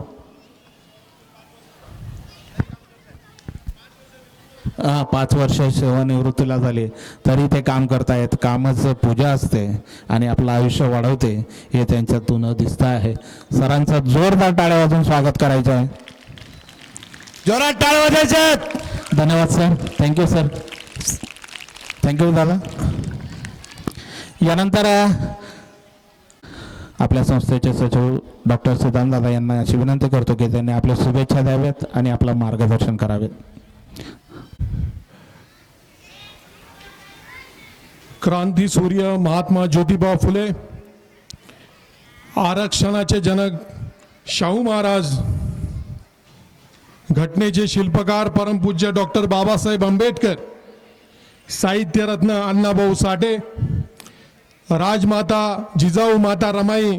5 वर्ष सेवानिवृत्तीला झाले तरी ते काम करतायत. कामच पूजा असते आणि आपलं आयुष्य वाढवते हे त्यांच्यातून दिसतं आहे. सरांचं जोरदार टाळ्या वाजून स्वागत करायचं आहे. जोरात टाळ्या वाजवायच्या. धन्यवाद सर. Thank you sir. थँक्यू दादा. यानंतर आपल्या संस्थेचे सचिव डॉक्टर सिद्धांत दादा यांना अशी विनंती करतो की त्यांनी आपल्या शुभेच्छा द्याव्यात आणि आपलं मार्गदर्शन करावेत. क्रांती सूर्य महात्मा ज्योतिबा फुले, आरक्षणाचे जनक शाहू महाराज, घटनेचे शिल्पकार परमपूज्य डॉक्टर बाबासाहेब आंबेडकर, साहित्यरत्न अण्णाभाऊ साठे, राजमाता जिजाऊ माता रमाई,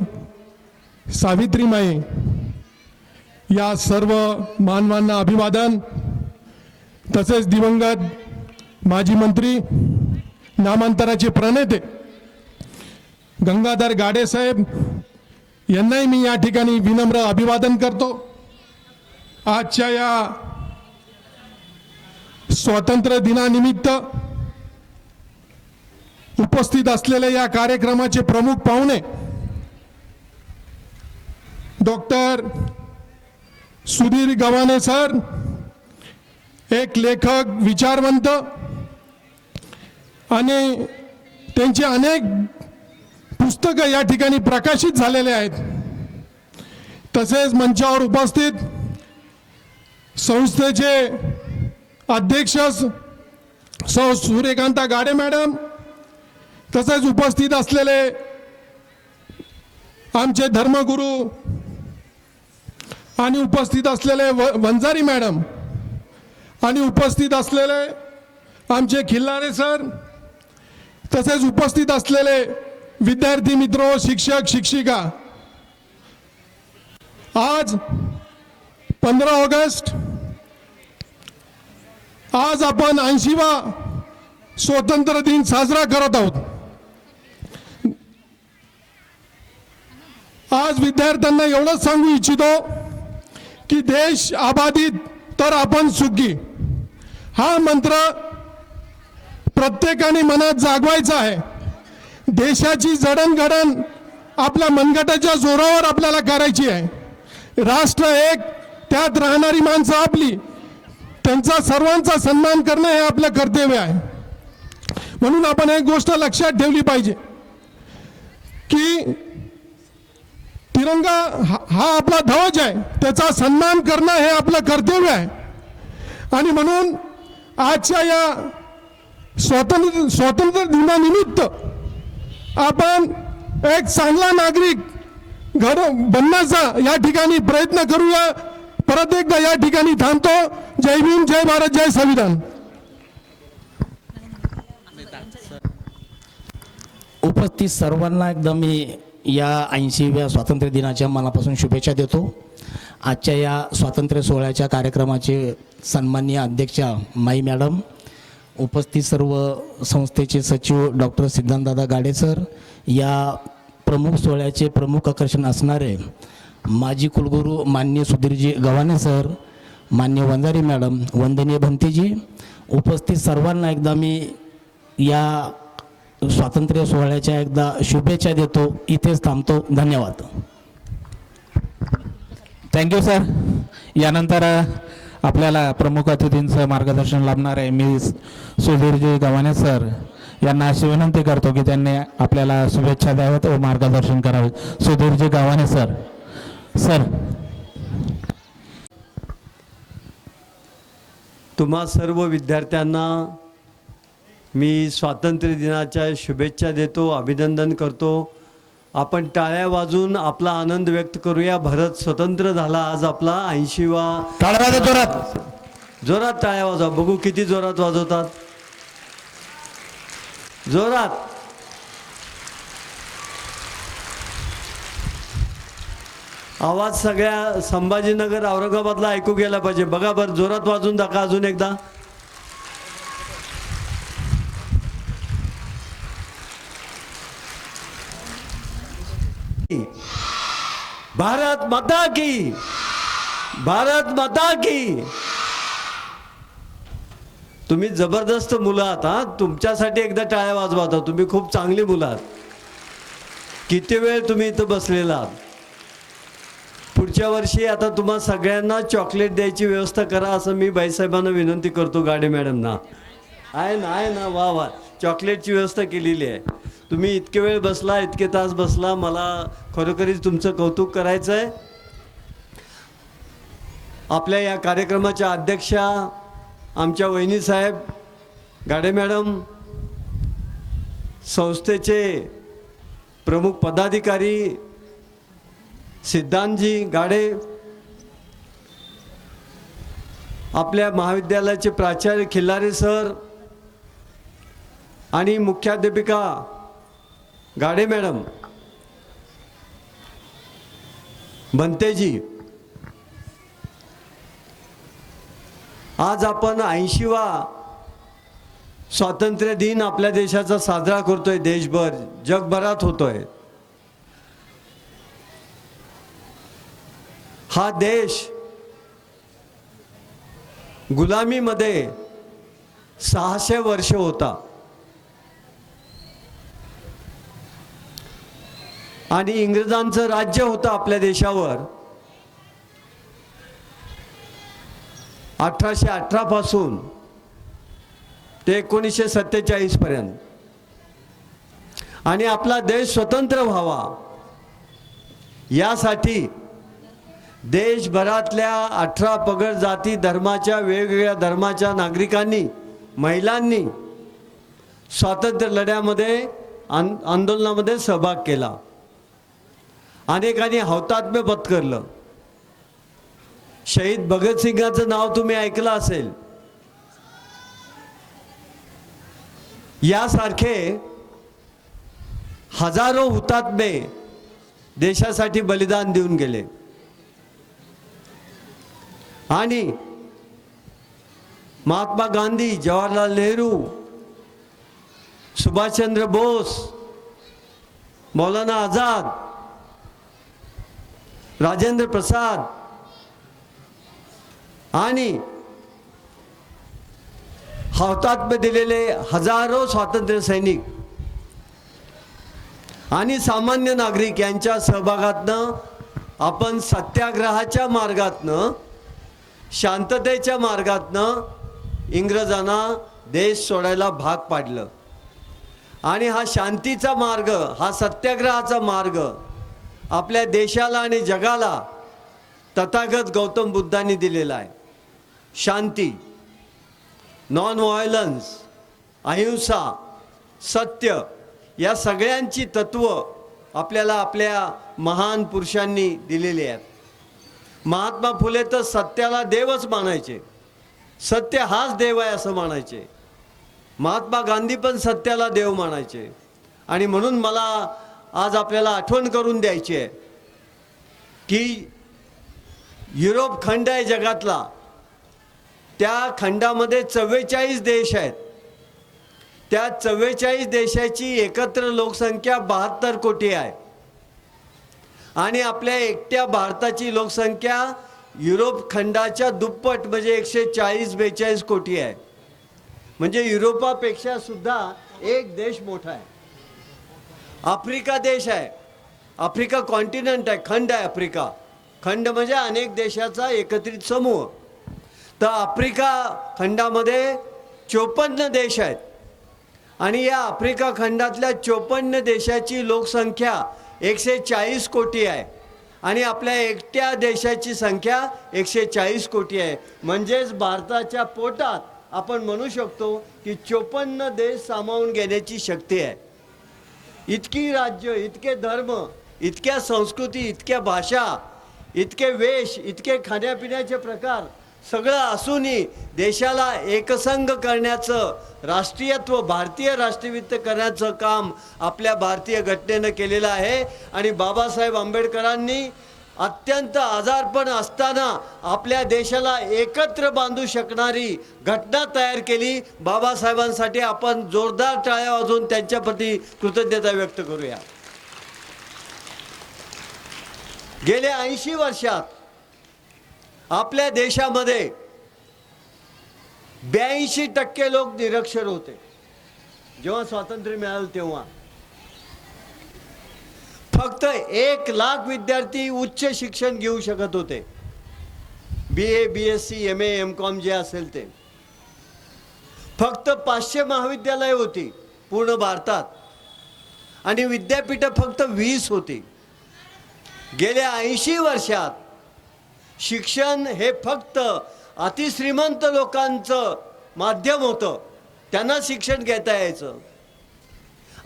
सावित्रीमाई, या सर्व मानवांना अभिवादन. तसेच दिवंगत माजी मंत्री, नामांतराचे प्रणेते गंगाधर गाडे साहेब यांनाही मी या ठिकाणी विनम्र अभिवादन करतो. आजच्या या स्वातंत्र्य दिनानिमित्त उपस्थित असलेले या कार्यक्रमाचे प्रमुख पाहुणे डॉक्टर सुधीर गव्हाणे सर, एक लेखक, विचारवंत, आणि त्यांची अनेक पुस्तकं या ठिकाणी प्रकाशित झालेले आहेत. तसेच मंचावर उपस्थित संस्थेचे अध्यक्ष सौ सूर्यकांता गाडे मॅडम, तसेच उपस्थित असलेले आमचे धर्मगुरू आणि उपस्थित असलेले वंजारी मॅडम, आणि उपस्थित असलेले आमचे खिल्लारे सर, तसेच उपस्थित असलेले विद्यार्थी मित्र, शिक्षक, शिक्षिका. आज 15 ऑगस्ट, आज आपण 80वा स्वातंत्र्य दिन साजरा करत आहोत. आज विद्यार्थ्यांना एवढंच सांगू इच्छितो की देश आबादित तर आपण सुखी, हा मंत्र प्रत्येकाने मनात जागवायचा आहे. देशाची जडणघडण आपल्या मनगटाच्या जोरावर आपल्याला करायची आहे. राष्ट्र एक, त्यात राहणारी माणसं आपली, त्यांचा सर्वांचा सन्मान करणं हे आपलं कर्तव्य आहे. म्हणून आपण एक गोष्ट लक्षात ठेवली पाहिजे की तिरंगा हा आपला ध्वज आहे, त्याचा सन्मान करणं हे आपलं कर्तव्य आहे. आणि म्हणून आजच्या या स्वातंत्र्य दिनानिमित्त आपण एक चांगला नागरिक बनण्याचा या ठिकाणी प्रयत्न करूया. परत एकदा या ठिकाणी थांबतो. जय भीम, जय भारत, जय संविधान. उपस्थित सर्वांना एकदा मी या 80व्या स्वातंत्र्य दिनाच्या मनापासून शुभेच्छा देतो. आजच्या या स्वातंत्र्य सोहळ्याच्या कार्यक्रमाचे सन्माननीय अध्यक्षा माई मॅडम, उपस्थित सर्व संस्थेचे सचिव डॉक्टर सिद्धांतदादा गाडे सर, या प्रमुख सोहळ्याचे प्रमुख आकर्षण असणारे माजी कुलगुरू मान्य सुधीरजी गव्हाणे सर, मान्य वंजारी मॅडम, वंदनीय भंतेजी, उपस्थित सर्वांना एकदा मी या स्वातंत्र्य सोहळ्याच्या एकदा शुभेच्छा देतो. इथेच थांबतो. धन्यवाद. Thank you sir. यानंतर आपल्याला प्रमुख अतिथींचं मार्गदर्शन लाभणार आहे. मी सुधीरजी गव्हाणे सर यांना अशी विनंती करतो की त्यांनी आपल्याला शुभेच्छा द्याव्यात व मार्गदर्शन करावे. सुधीरजी गव्हाणे सर. सर. तुम्हा सर्व विद्यार्थ्यांना मी स्वातंत्र्य दिनाच्या शुभेच्छा देतो, अभिनंदन करतो. आपण टाळ्या वाजून आपला आनंद व्यक्त करूया. भारत स्वतंत्र झाला आज आपला 80वा. टाळ्या जोरात जोरात टाळ्या वाजवा. बघू किती जोरात वाजवतात. जोरात. आवाज सगळ्या संभाजीनगर औरंगाबादला ऐकू गेला पाहिजे. बघा बरं, जोरात वाजून दाखवा अजून एकदा. भारत माता की, भारत माता की. तुम्ही जबरदस्त मुलं आहात. हा, तुमच्यासाठी एकदा टाळ्या वाजवा. आता तुम्ही खूप चांगली मुलं आहात. किती वेळ तुम्ही इथं बसलेला आहात. पुढच्या वर्षी आता तुम्हा सगळ्यांना चॉकलेट द्यायची व्यवस्था करा असं मी बाईसाहेबांना विनंती करतो. गाडे मॅडमना आहे ना, आहे ना. वा वा, चॉकलेटची व्यवस्था केलेली आहे. तुम्ही इतके वेळ बसला, इतके तास बसला, मला खरोखरीच तुमचं कौतुक करायचं आहे. आपल्या या कार्यक्रमाच्या अध्यक्षा आमच्या वहिनीसाहेब गाडे मॅडम, संस्थेचे प्रमुख पदाधिकारी सिद्धांतजी गाडे, आपल्या महाविद्यालयाचे प्राचार्य खिल्लारे सर आणि मुख्याध्यापिका गाडे मॅडम, बनतेजी. आज आपण 80वा स्वातंत्र्य दिन आपल्या देशाचा साजरा करतोय. देशभर, जगभरात होतोय. हा देश गुलामीमध्ये 600 वर्ष होता आणि इंग्रजांचं राज्य होतं आपल्या देशावर. 1818 पासून ते 1947 पर्यंत. आणि आपला देश स्वतंत्र व्हावा यासाठी देशभरातल्या 18 पगड जाती धर्माच्या, वेगवेगळ्या धर्माच्या नागरिकांनी, महिलांनी स्वातंत्र्य लढ्यामध्ये, आंदोलनामध्ये सहभाग केला. अनेकांनी हौतात्म्य पत्करलं. शहीद भगतसिंगाचं नाव तुम्ही ऐकलं असेल. यासारखे हजारो हुतात्मे देशासाठी बलिदान देऊन गेले. आणि महात्मा गांधी, जवाहरलाल नेहरू, सुभाषचंद्र बोस, मौलाना आझाद, राजेंद्र प्रसाद आणि हौतात्म्य दिलेले हजारो स्वातंत्र्य सैनिक आणि सामान्य नागरिक यांच्या सहभागातनं आपण सत्याग्रहाच्या मार्गातनं, शांततेच्या मार्गातनं इंग्रजांना देश सोडायला भाग पाडलं. आणि हा शांतीचा मार्ग, हा सत्याग्रहाचा मार्ग आपल्या देशाला आणि जगाला तथागत गौतम बुद्धांनी दिलेला आहे. शांती, नॉन व्हायलन्स, अहिंसा, सत्य या सगळ्यांची तत्व आपल्याला आपल्या महान पुरुषांनी दिलेली आहेत. महात्मा फुले तर सत्याला देवच मानायचे. सत्य हाच देव आहे असं मानायचे. महात्मा गांधी पण सत्याला देव मानायचे. आणि म्हणून मला आज आपल्याला आठवण करून द्यायची आहे की युरोप खंड आहे जगातला. त्या खंडामध्ये 44 देश आहेत. त्या 44 देशाची एकत्र लोकसंख्या 72 कोटी आहे. आणि आपल्या एकट्या भारताची लोकसंख्या युरोप खंडाच्या दुप्पट म्हणजे 140-42 कोटी आहे. म्हणजे युरोपापेक्षा सुद्धा एक देश मोठा आहे. आफ्रिका देश आहे. आफ्रिका कॉन्टिनेंट आहे, खंड आहे आफ्रिका. खंड म्हणजे अनेक देशाचा एकत्रित समूह. तर आफ्रिका खंडामध्ये 54 देश आहेत आणि या आफ्रिका खंडातल्या 54 देशाची लोकसंख्या 140 कोटी आहे आणि आपल्या एकट्या देशाची संख्या 140 कोटी आहे. म्हणजेच भारताच्या पोटात आपण म्हणू शकतो की 54 देश सामावून घेण्याची शक्ती आहे. इतकी राज्य, इतके धर्म, इतक्या संस्कृती, इतक्या भाषा, इतके वेश, इतके खाण्यापिण्याचे प्रकार सगळं असूनही देशाला एकसंघ करण्याचं, राष्ट्रीयत्व, भारतीय राष्ट्रवित्त करण्याचं काम आपल्या भारतीय घटनेनं केलेलं आहे. आणि बाबासाहेब आंबेडकरांनी अत्यंत आजारपण असताना आपल्या देशाला एकत्र बांधू शकणारी घटना तयार केली. बाबासाहेबांसाठी आपण जोरदार टाळ्या वाजवून त्यांच्याप्रती कृतज्ञता व्यक्त करूया. गेल्या 80 वर्षात आपल्या देशामध्ये 82% लोक निरक्षर होते. जेव्हा स्वातंत्र्य मिळालं तेव्हा फक्त 1 लाख विद्यार्थी उच्च शिक्षण घेऊ शकत होते. BA, BSc, MA, MCOM जे असेल ते. फक्त 500 महाविद्यालय होती पूर्ण भारतात आणि विद्यापीठ फक्त 20 होती. गेल्या 80 वर्षात शिक्षण हे फक्त अतिश्रीमंत लोकांचं माध्यम होतं, त्यांना शिक्षण घेता यायचं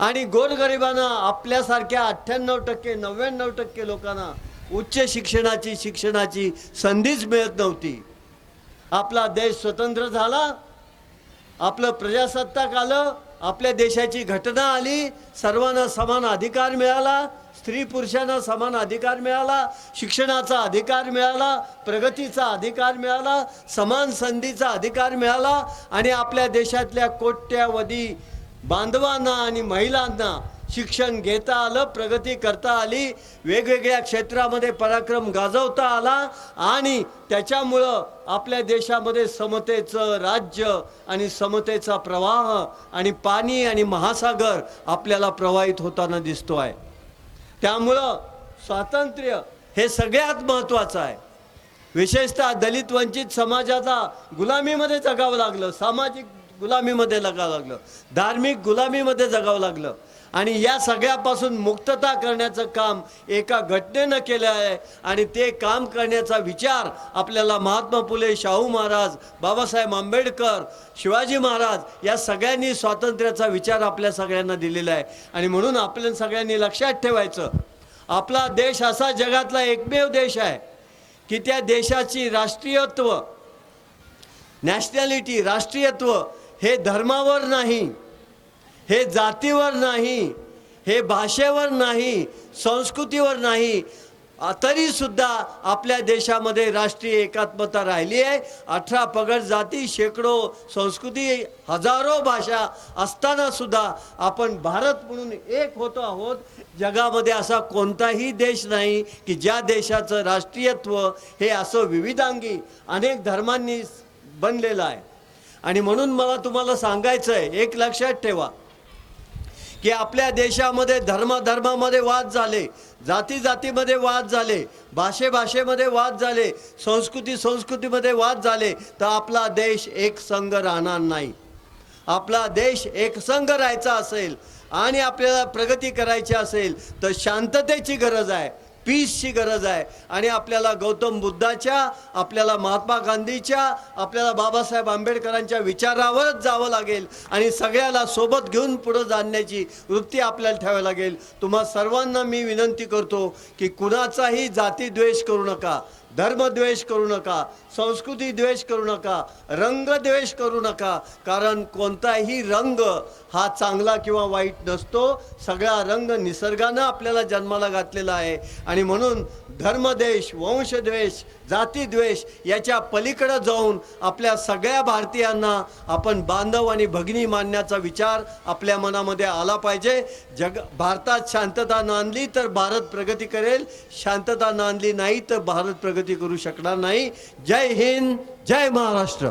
आणि गोरगरिबांना, आपल्यासारख्या 98% 99% लोकांना उच्च शिक्षणाची संधीच मिळत नव्हती. आपला देश स्वतंत्र झाला, आपलं प्रजासत्ताक आलं, आपल्या देशाची घटना आली, सर्वांना समान अधिकार मिळाला, स्त्री पुरुषांना समान अधिकार मिळाला, शिक्षणाचा अधिकार मिळाला, प्रगतीचा अधिकार मिळाला, समान संधीचा अधिकार मिळाला आणि आपल्या देशातल्या कोट्यावधी बांधवांना आणि महिलांना शिक्षण घेता आलं, प्रगती करता आली, वेगवेगळ्या क्षेत्रामध्ये पराक्रम गाजवता आला आणि त्याच्यामुळं आपल्या देशामध्ये समतेचं राज्य आणि समतेचा प्रवाह आणि पाणी आणि महासागर आपल्याला प्रवाहित होताना दिसतो आहे. त्यामुळं स्वातंत्र्य हे सगळ्यात महत्त्वाचं आहे. विशेषतः दलित वंचित समाजाला गुलामीमध्ये जगावं लागलं, सामाजिक गुलामीमध्ये जगावं लागलं, धार्मिक गुलामीमध्ये जगावं लागलं आणि या सगळ्यापासून मुक्तता करण्याचं काम एका घटनेनं केलं आहे. आणि ते काम करण्याचा विचार आपल्याला महात्मा फुले, शाहू महाराज, बाबासाहेब आंबेडकर, शिवाजी महाराज या सगळ्यांनी स्वातंत्र्याचा विचार आपल्या सगळ्यांना दिलेला आहे. आणि म्हणून आपल्या सगळ्यांनी लक्षात ठेवायचं, आपला देश असा जगातला एकमेव देश आहे की त्या देशाची राष्ट्रीयत्व, नॅशनॅलिटी, राष्ट्रीयत्व हे धर्मावर नाही, हे जातीवर नाही, हे भाषेवर नाही, संस्कृतीवर नाही, तरीसुद्धा आपल्या देशामध्ये राष्ट्रीय एकात्मता राहिली आहे. 18 पगड जाती, शेकडो संस्कृती, हजारो भाषा असताना सुद्धा आपण भारत म्हणून एक होतो आहोत. जगामध्ये असा कोणताही देश नाही की ज्या देशाचं राष्ट्रीयत्व हे असं विविधांगी अनेक धर्मांनी बनलेलं आहे. आणि म्हणून मला तुम्हाला सांगायचं आहे, एक लक्षात ठेवा की आपल्या देशामध्ये धर्मामध्ये वाद झाले, जातीमध्ये वाद झाले, भाषेमध्ये वाद झाले, संस्कृतीमध्ये वाद झाले, तर आपला देश एकसंघ राहणार नाही. आपला देश एकसंघ राहायचा असेल आणि आपल्याला प्रगती करायची असेल तर शांततेची गरज आहे, पीसची गरज आहे. आणि आपल्याला गौतम बुद्धाच्या, आपल्याला महात्मा गांधीच्या, आपल्याला बाबासाहेब आंबेडकरांच्या विचारावरच जावं लागेल आणि सगळ्याला सोबत घेऊन पुढं जाण्याची वृत्ती आपल्याला ठेवावी लागेल. तुम्हा सर्वांना मी विनंती करतो की कुणाचाही जातीद्वेष करू नका, धर्मद्वेष करू नका, संस्कृती द्वेष करू नका, रंगद्वेष करू नका. कारण कोणताही रंग हा चांगला किंवा वाईट नसतो. सगळा रंग निसर्गानं आपल्याला जन्माला घातलेला आहे. आणि म्हणून धर्मद्वेष, वंशद्वेष, जातीद्वेष याच्या पलीकडे जाऊन आपल्या सगळ्या भारतीयांना आपण बांधव आणि भगिनी मानण्याचा विचार आपल्या मनामध्ये आला पाहिजे. भारतात शांतता नांदली तर भारत प्रगती करेल, शांतता नांदली नाही तर भारत प्रगती करू शकणार नाही. जय हिंद, जय महाराष्ट्र.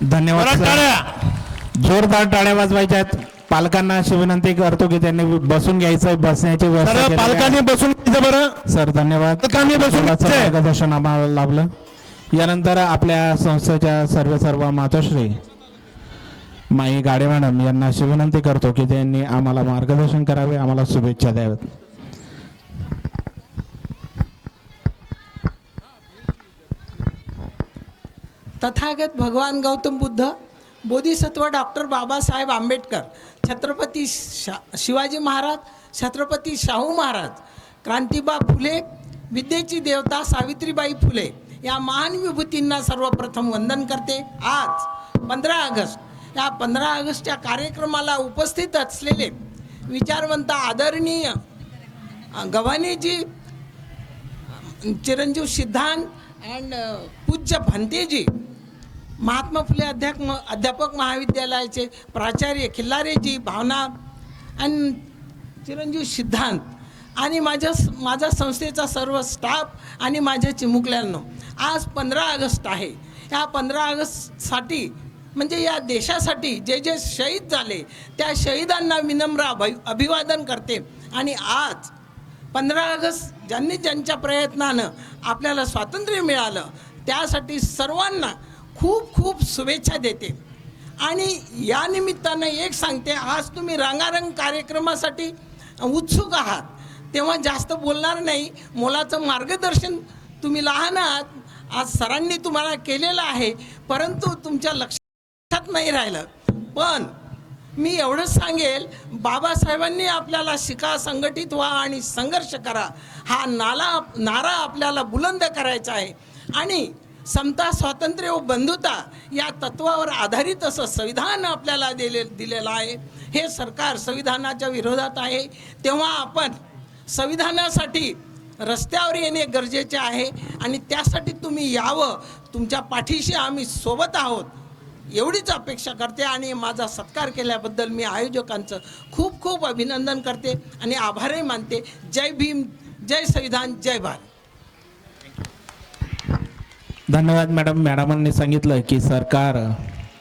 धन्यवाद सर. जोरदार टाळ्या वाजवायच्या आहेत. पालकांना अशी विनंती करतो की त्यांनी बसून घ्यायचं, बसण्याची व्यवस्था केलेली आहे. पालकांनी बसून घ्यायचं बरं. सर धन्यवाद. पालकांनी बसून मुलाचं घ्यायचंय. मार्गदर्शन आम्हाला लाभलं. यानंतर आपल्या संस्थेच्या सर्व मातोश्री माई गाडे मॅडम यांना अशी विनंती करतो की त्यांनी आम्हाला मार्गदर्शन करावे, आम्हाला शुभेच्छा द्याव्यात. तथागत भगवान गौतम बुद्ध, बोधिसत्व डॉक्टर बाबासाहेब आंबेडकर, छत्रपती शिवाजी महाराज, छत्रपती शाहू महाराज, क्रांतिबा फुले, विद्येची देवता सावित्रीबाई फुले या महान विभूतींना सर्वप्रथम वंदन करते. आज 15 ऑगस्ट या 15 ऑगस्टच्या कार्यक्रमाला उपस्थित असलेले विचारवंत आदरणीय गव्हाणेजी, चिरंजीव सिद्धांत अँड पूज्य भंतेजी, महात्मा फुले अध्यापक महाविद्यालयाचे प्राचार्य खिल्लारेजी, भावना आणि चिरंजीव सिद्धांत आणि माझा संस्थेचा सर्व स्टाफ आणि माझ्या चिमुकल्यांनो, आज 15 ऑगस्ट आहे. या 15 ऑगस्टसाठी म्हणजे या देशासाठी जे जे शहीद झाले त्या शहीदांना विनम्र अभिवादन करते. आणि आज 15 ऑगस्ट ज्यांच्या प्रयत्नानं आपल्याला स्वातंत्र्य मिळालं त्यासाठी सर्वांना खूप खूप शुभेच्छा देते. आणि या निमित्तानं एक सांगते, आज तुम्ही रंगारंग कार्यक्रमासाठी उत्सुक आहात तेव्हा जास्त बोलणार नाही. मोलाचं मार्गदर्शन तुम्ही लहान आहात, आज सरांनी तुम्हाला केलेलं आहे, परंतु तुमच्या लक्षात नाही राहिलं. पण मी एवढंच सांगेल, बाबासाहेबांनी आपल्याला शिका, संघटित व्हा आणि संघर्ष करा हा नारा आपल्याला बुलंद करायचा आहे. आणि समता, स्वातंत्र्य व बंधुता या तत्वावर आधारित असं संविधान आपल्याला दिलेलं आहे. हे सरकार संविधानाच्या विरोधात आहे, तेव्हा आपण संविधानासाठी रस्त्यावर येणे गरजेचे आहे आणि त्यासाठी तुम्ही यावं. तुमच्या पाठीशी आम्ही सोबत आहोत एवढीच अपेक्षा करते. आणि माझा सत्कार केल्याबद्दल मी आयोजकांचं खूप खूप अभिनंदन करते आणि आभारही मानते. जय भीम, जय संविधान, जय भारत. धन्यवाद मॅडम. मॅडमांनी सांगितलं की सरकार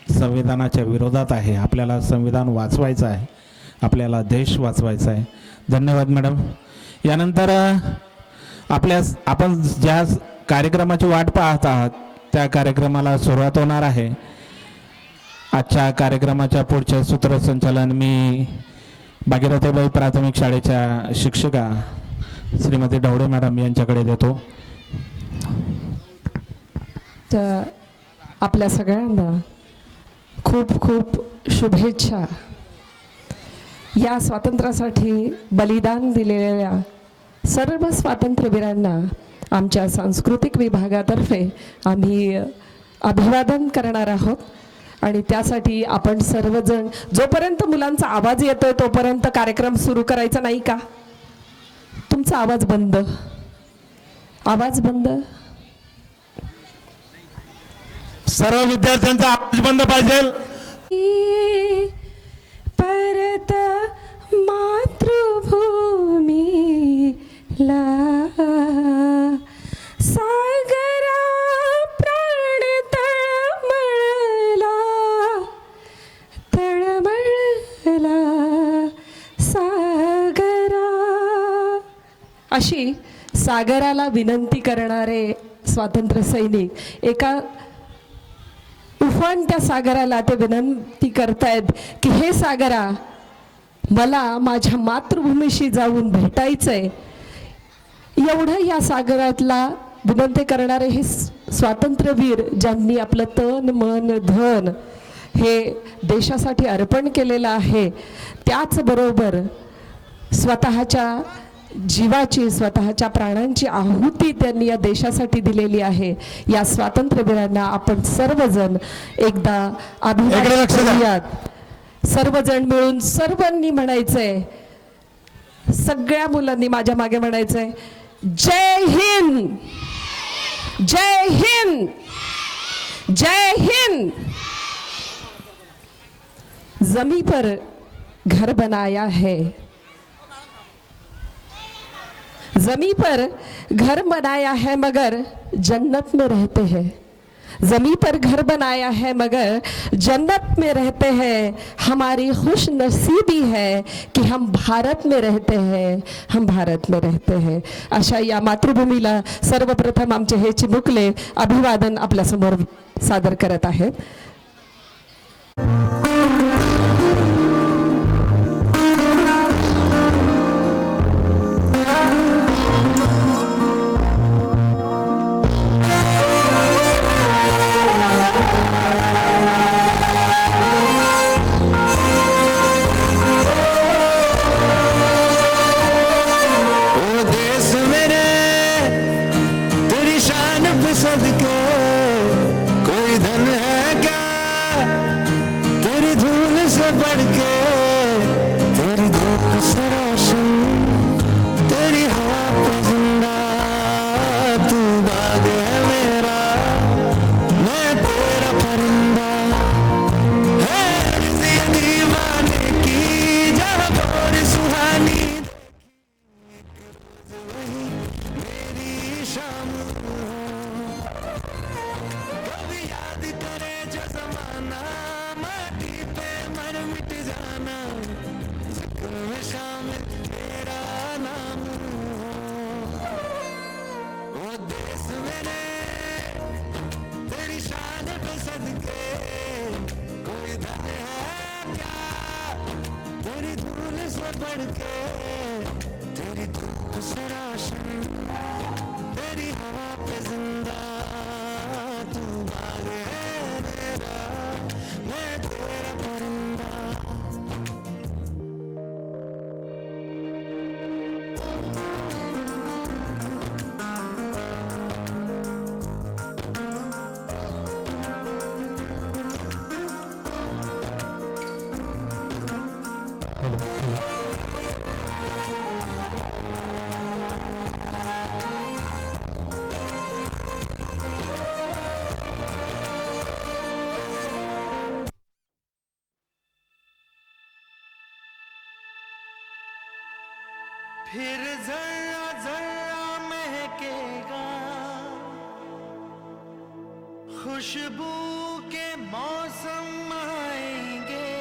संविधानाच्या विरोधात आहे, आपल्याला संविधान वाचवायचं आहे, आपल्याला देश वाचवायचा आहे. धन्यवाद मॅडम. यानंतर आपण ज्या कार्यक्रमाची वाट पाहत आहात त्या कार्यक्रमाला सुरुवात होणार आहे. आजच्या कार्यक्रमाच्या पुढचे सूत्रसंचालन मी भागीरथीबाई प्राथमिक शाळेच्या शिक्षिका श्रीमती ढवळे मॅडम यांच्याकडे देतो. तर आपल्या सगळ्यांना खूप खूप शुभेच्छा. या स्वातंत्र्यासाठी बलिदान दिलेल्या सर्व स्वातंत्र्यवीरांना आमच्या सांस्कृतिक विभागातर्फे आम्ही अभिवादन करणार आहोत. आणि त्यासाठी आपण सर्वजण, जोपर्यंत मुलांचा आवाज येतोय तोपर्यंत कार्यक्रम सुरू करायचा नाही का? तुमचा आवाज बंद, आवाज बंद. सर्व विद्यार्थ्यांचा आवाज बंद पाहिजे. परत मातृभूमीला सागरा प्राण तळमळला, तळमळला सागरा. अशी सागराला विनंती करणारे स्वातंत्र्य सैनिक एका उफाणत्या सागराला ते विनंती करतायत की हे सागरा, मला माझ्या मातृभूमीशी जाऊन भेटायचंय. एवढं या सागरातला विनंती करणारे हे स्वातंत्र्यवीर ज्यांनी आपलं तन मन धन हे देशासाठी अर्पण केलेलं आहे, त्याचबरोबर स्वतःच्या जीवाची, स्वतःच्या प्राणांची आहुती त्यांनी या देशासाठी दिलेली आहे. या स्वातंत्र्यवीरांना आपण सर्वजण एकदा अभिवादन करूयात. सर्वजण मिळून सर्वांनी म्हणायचंय, सगळ्या मुलांनी माझ्या मागे म्हणायचंय, जय हिंद, जय हिंद, जय हिंद. जमी पर घर बनाया है, जमी पर घर बनाया है मगर जन्नत में रहते हैं. जमी पर घर बनाया है मगर जन्नत में रहते हैं, हमारी खुश नसीबी है की हम भारत में रहते हैं, हम भारत में रहते हैं. अशा या मातृभूमीला सर्वप्रथम आमचे हे चिमुकले अभिवादन आपल्यासमोर सादर करत आहेत. फिर जरा जरा महकेगा खुशबू के मौसम आएंगे,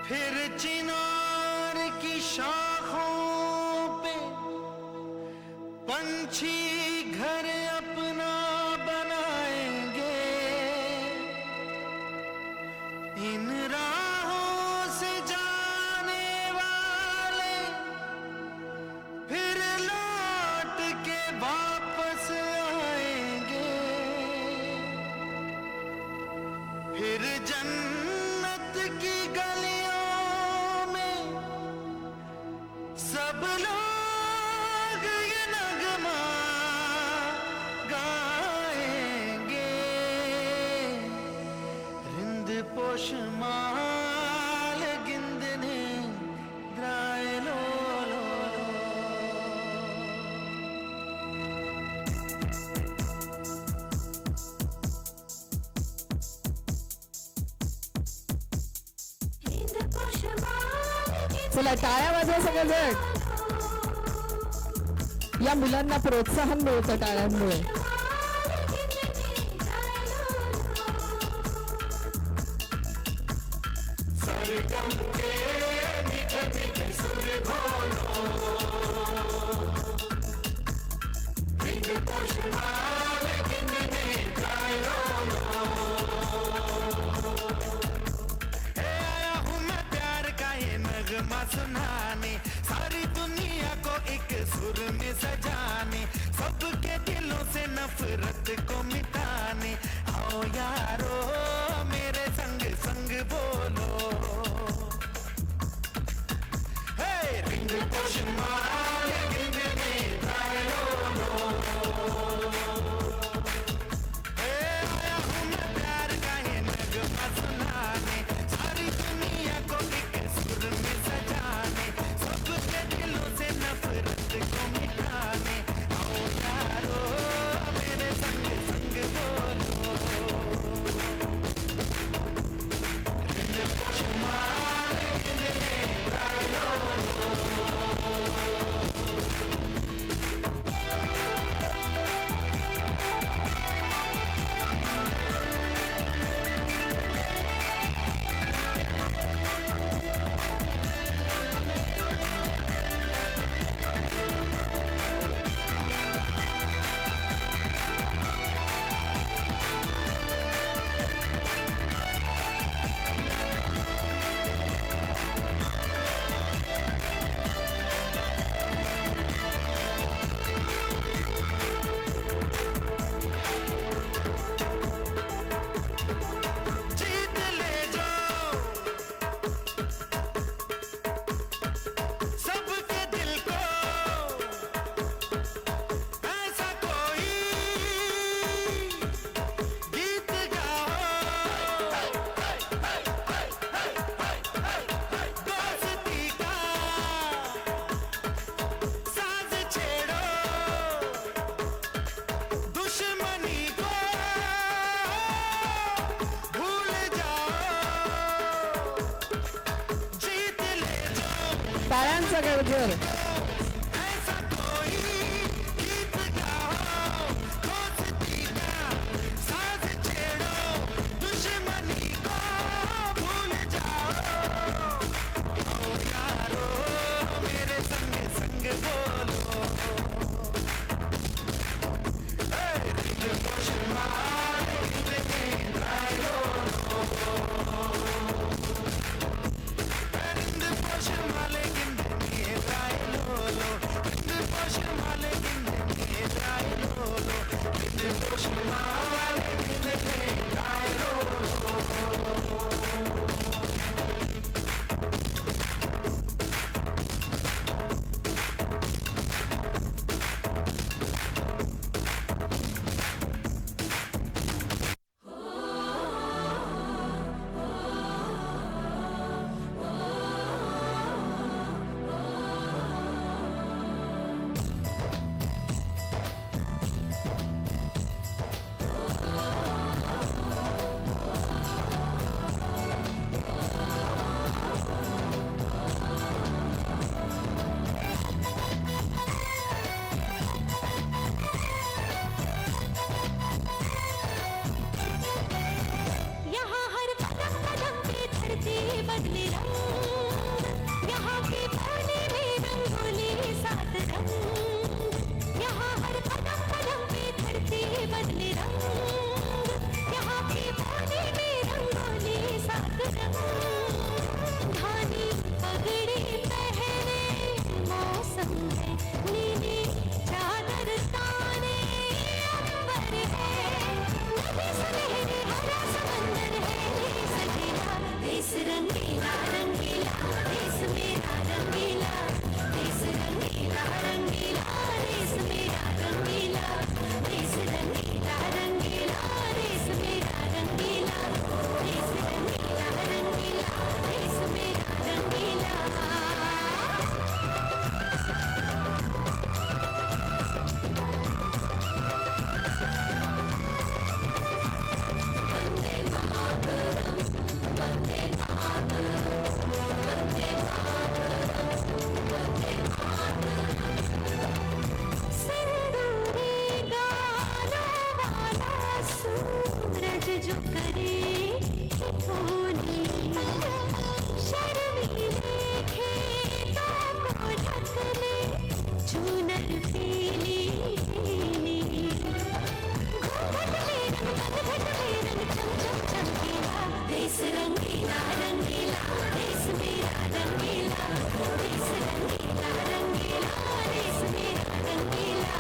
फिर चिनार की शाखों पे पंछी घर अपना बनाएंगे. इन राहों से जाने वाले फिर लौट के वापस आएंगे. फिर जन्नत की गलियों में सब लोग ये नगमा गाएंगे. रिंद पोश माल गिंदने द्राय लो लो लो. चला टाळ्या वाजवा सगळेजण. या मुलांना प्रोत्साहन मिळतं टाळ्यांमुळे. सुनाने सारी दुनिया को एक सुर में सजाने, सबके दिलों से नफरत को मिटाने. आओ यारो मेरे संग संग बोलो, हे रिंग पोश माल गिंदने द्राय लो लो. आया हूँ मैं प्यार का ये नगमा सुनाने, सारी दुनिया को एक सुर में सजाने, सबके दिलों से नफरत को मिटाने. आओ यारो मेरे संग संग बोलो. आमचा गडघर. ऐसा कोई गीत गाओ, दोस्ती का साथ छेड़ो, दुश्मनी को भूल जाओ. ओ यारो मेरे संग संग बोलो, रिंग पोषमाल गिंद गायो, रिंग पोषमाल गिंद गायो, रिंग पोषमाल गिंद गायो, रिंग पोषमाल गिंद गायो. यहाँ हर कदम कदम पे धरती बदले रंग, यहाँ के पानी में रंगोली सात रंग. यहाँ हर कदम कदम पे धरती बदले रंग, यहाँ के पानी में रंगोली सात रंग. धानी पगड़ी पहने मौसम है, नीली चादर ताने अंबर है, नदी सुनहरी हरा समंदर है सजीला. देश रंगीला रंगीला, देश मेरा रंगीला, देश रंगीला रंगीला, देश मेरा रंगीला, देश रंगीला रंगीला, देश मेरा रंगीला, देश रंगीला रंगीला, देश मेरा रंगीला. सिंदूरी गालों वाला सूरज जो करे ठिठोली, शर्मीले खेतों को ढक ले चूनर पीली पीली. घूंघट में रंग घट में रंग चम चम चमकीला. देश रंगीला रंगीला, देश मेरा रंगीला, देश रंगीला रंगीला, देश मेरा रंगीला.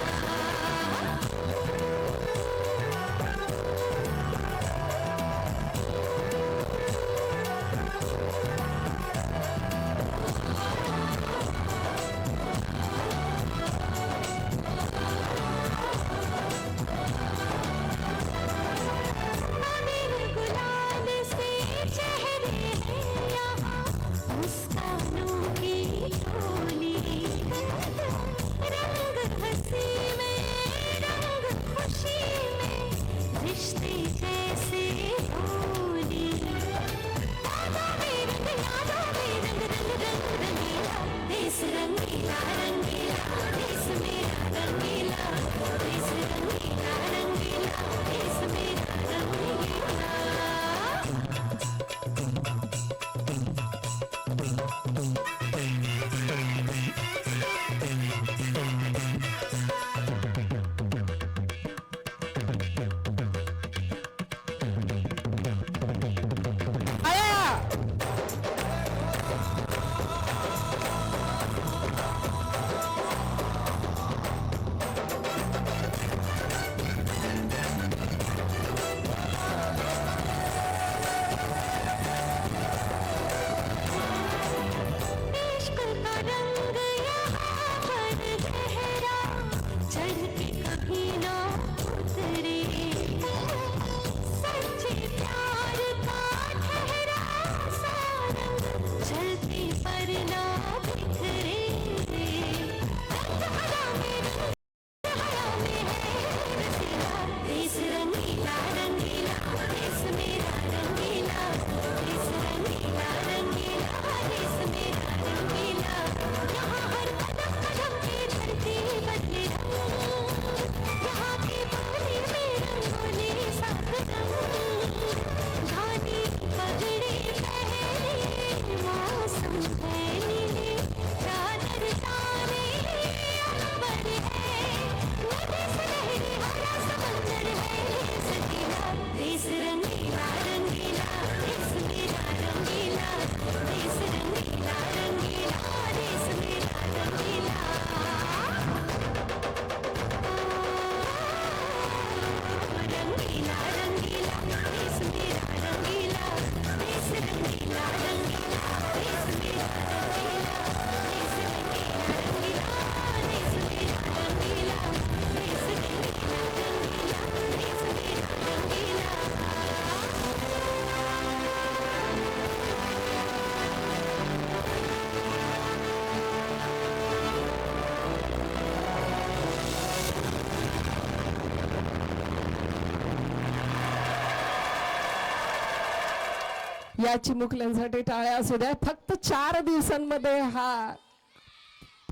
या चिमुकल्यांसाठी टाळ्या असू द्या. फक्त 4 दिवसांमध्ये हा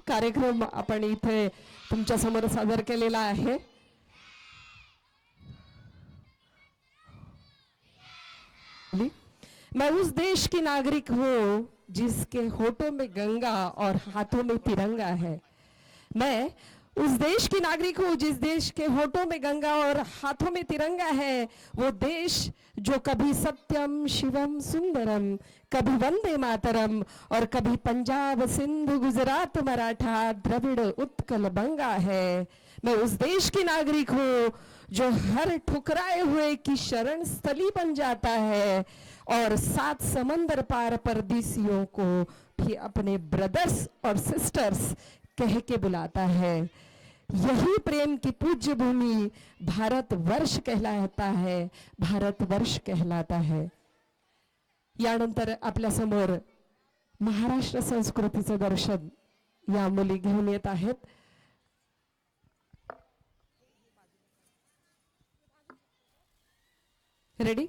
कार्यक्रम आपण इथे तुमच्या समोर सादर केलेला आहे. मैं उस देश की नागरिक हूँ जिसके होठों में गंगा और हाथों में तिरंगा है. मैं उस देश की नागरिक हूँ जिस देश के होठों में गंगा और हाथों में तिरंगा है. वो देश जो कभी सत्यम शिवम सुंदरम, कभी वंदे मातरम और कभी पंजाब सिंध गुजरात मराठा द्रविड़ उत्कल बंगा है. मैं उस देश की नागरिक हूँ जो हर ठुकराए हुए की शरण स्थली बन जाता है और 7 समंदर पार परदेसियों को भी अपने ब्रदर्स और सिस्टर्स कह के बुलाता है. यही प्रेम की पूज्य भूमि भारतवर्ष कहलाता है, भारतवर्ष कहलाता है. यानंतर आपल्या समोर महाराष्ट्र संस्कृतीचं दर्शन या मुली घेऊन येत आहेत. रेडी.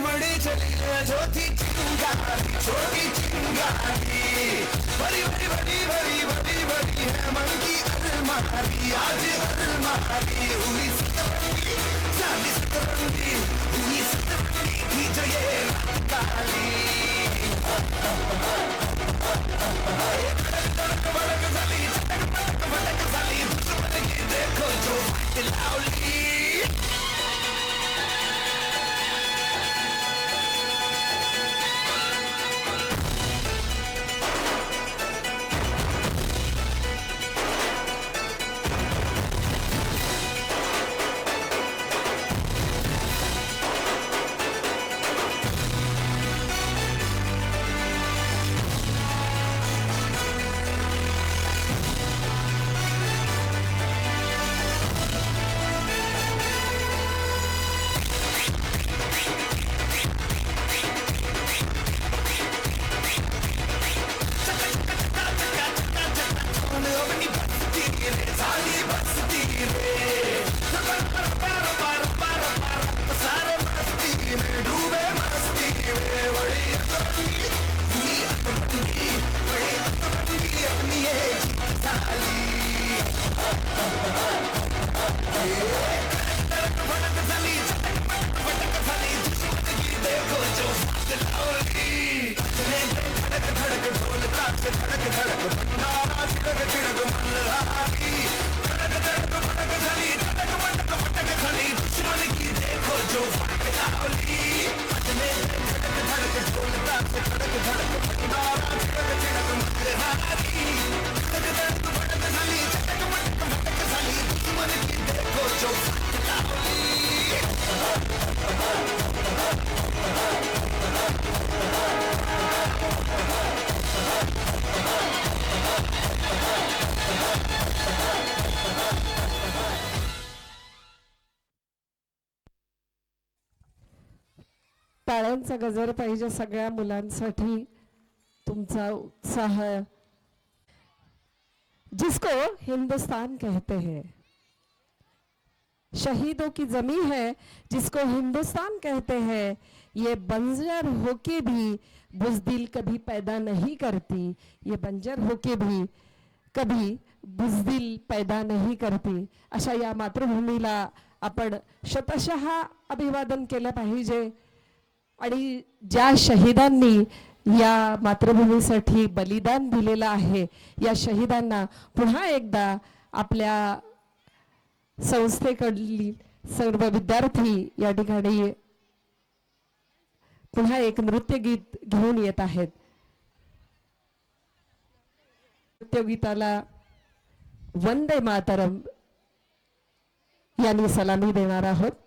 बड़ी चली छोटी चिंगारी, छोटी चिंगारी, बड़ी बड़ी बड़ी बड़ी बड़ी बड़ी है मन की अलमारी. आज अलमारी हुई सतरंगी, 40 सतरंगी हुई सतरंगी थी जो ये रात काली. तड़क भड़क झाली, चटक भड़क झाली, दुश्मन की देखो जो फाइट लावली. धड़क धड़क भंडारा चिड़क चिड़क मल्हारी धड़क धड़क भड़क झली धड़क मटक मटक झली दुश्मन की देखो जो फटकावली बजने धड़क धड़क ढोलता से धड़क धड़क भंडारा चिड़क चिड़क मल्हारी धड़क धड़क भड़क झली धड़क मटक मटक झली दुश्मन की देखो जो फटकावली टाळ्यांचा गजर पाहिजे सगळ्या मुलांसाठी. तुमचा उत्साह, जिसको हिंदुस्तान कहते हैं, शहीदों की जमी है जिसको हिंदुस्तान कहते हैं, ये बंजर होके भी बुजदिल कभी पैदा नहीं करती, ये बंजर होके भी कभी बुजदिल पैदा नहीं करती. अशा या मातृभूमीला आपण शतशः अभिवादन केलं पाहिजे. आणि ज्या शहीदांनी या मातृभूमीसाठी बलिदान दिलेलं आहे, या शहीदांना पुन्हा एकदा आपल्या संस्थेकडील सर्व विद्यार्थी या ठिकाणी पुन्हा एक नृत्यगीत घेऊन येत आहेत. नृत्यगीताला वंदे मातरम यांनी सलामी देणार आहोत.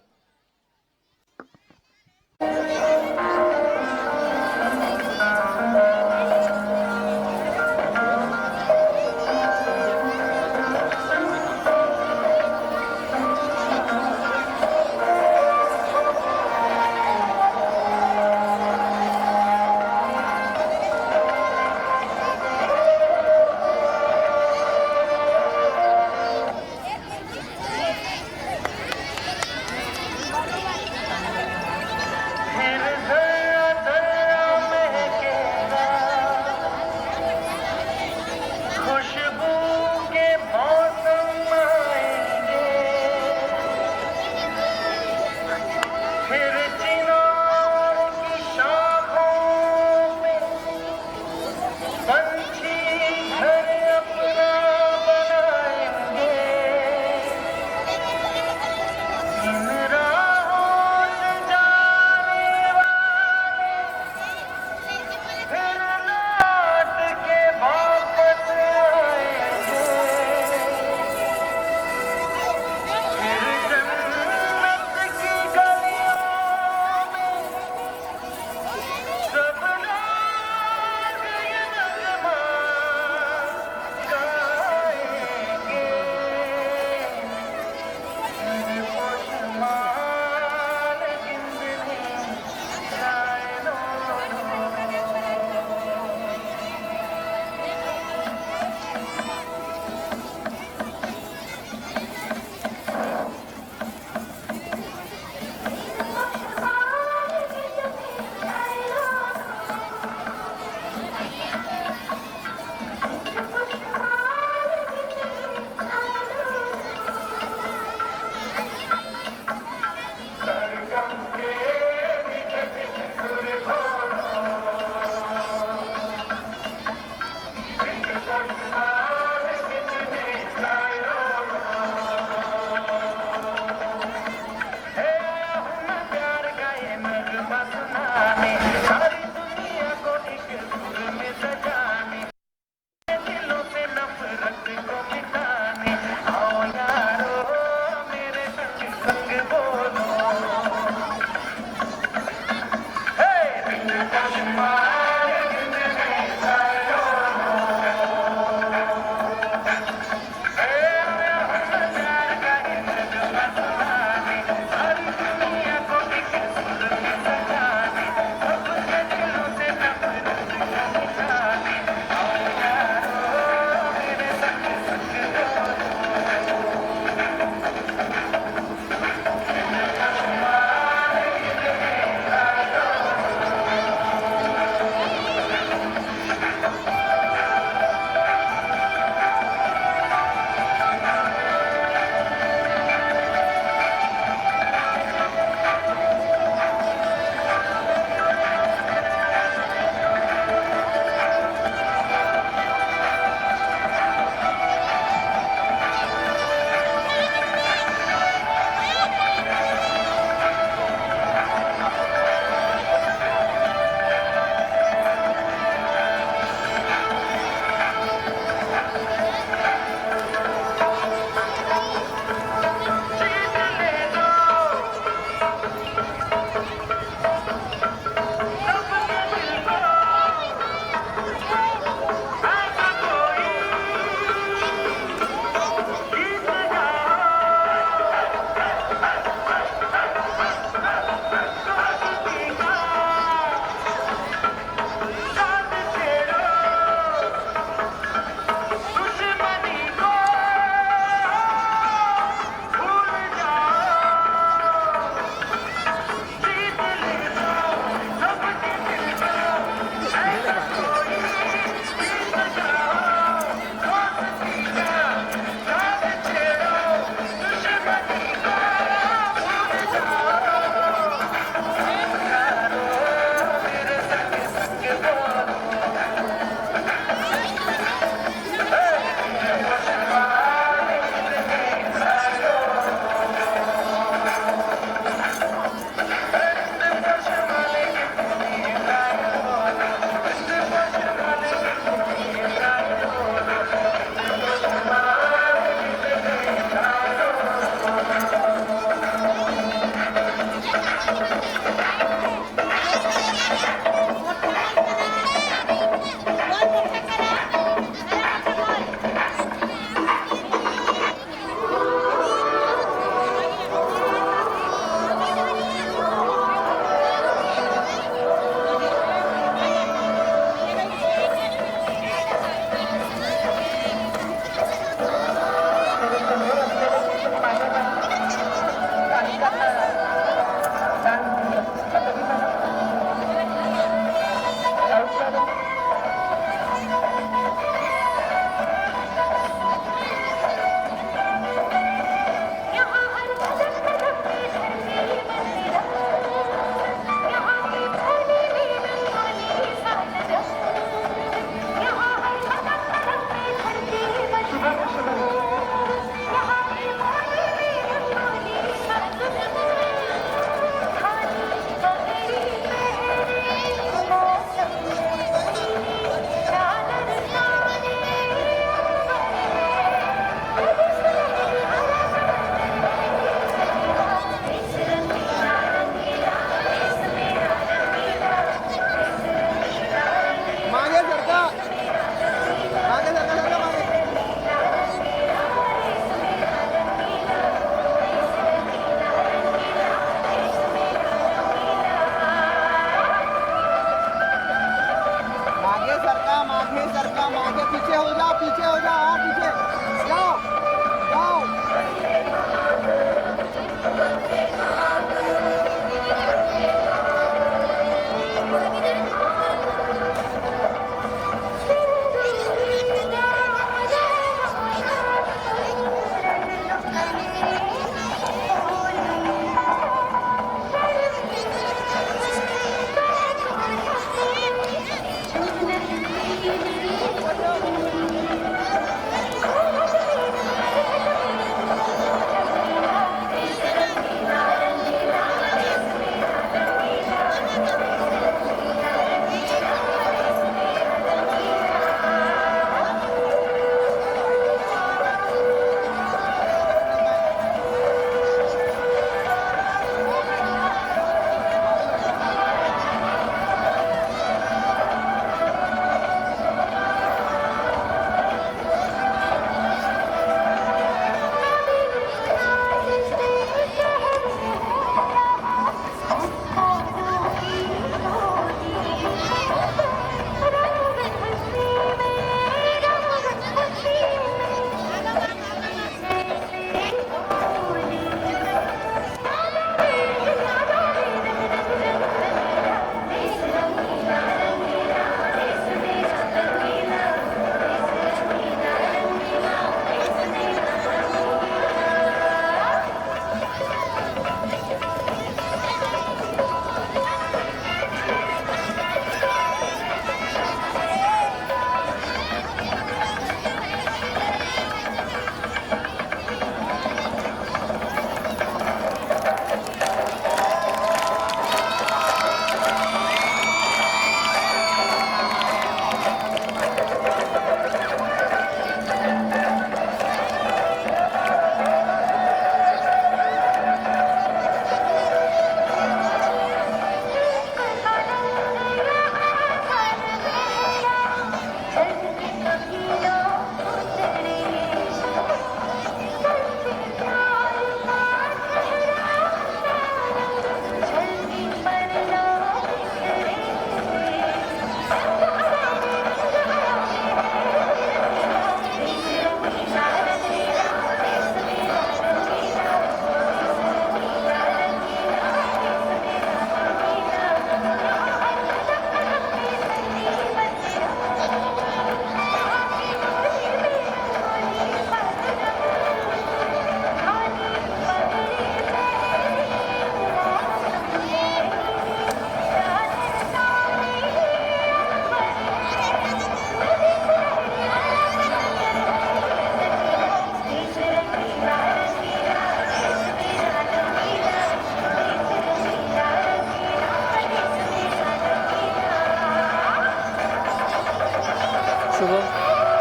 शुभम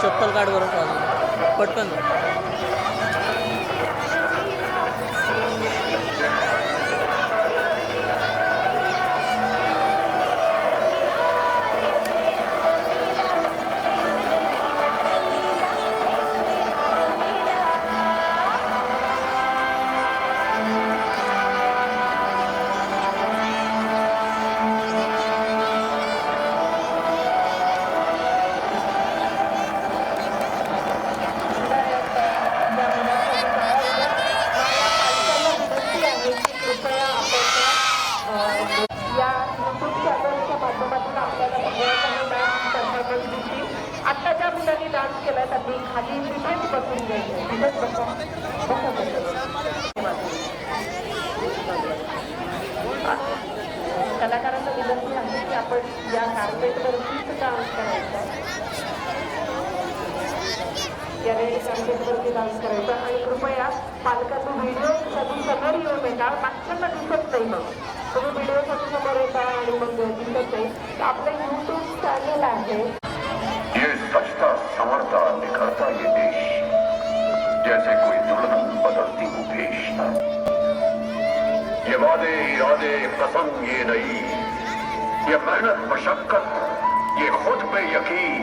चप्पल काढ बरं बाजूला पटकन या यूट्यूब चॅनलच्या माध्यमातून आपल्याला डान्स परफॉर्मन्स दिसतील. आत्ता ज्या मुलांनी डान्स केला त्यांनी खाली तिथेच बसून घ्यायचे. तिथेच कलाकारांना विनंती आहे की आपण या कार्पेटवरतीच डान्स करायचा, या रेड कार्पेटवरती डान्स करायचा. आणि कृपया पालकांनी व्हिडिओ साठी समोर येऊ नका, मागच्यांना दिसत नाही. मग तुम्ही व्हिडिओसाठी समोर येता आणि मग दिसत नाही. आपलं यूट्यूब चॅनल आहे. ये सचता संवरता निखरता ये देश जैसे कोई दुल्हन बदलती हूँ भेष। ये वादे इरादे कसम ये नहीं, ये मेहनत मशक्कत ये खुद पे यकीन,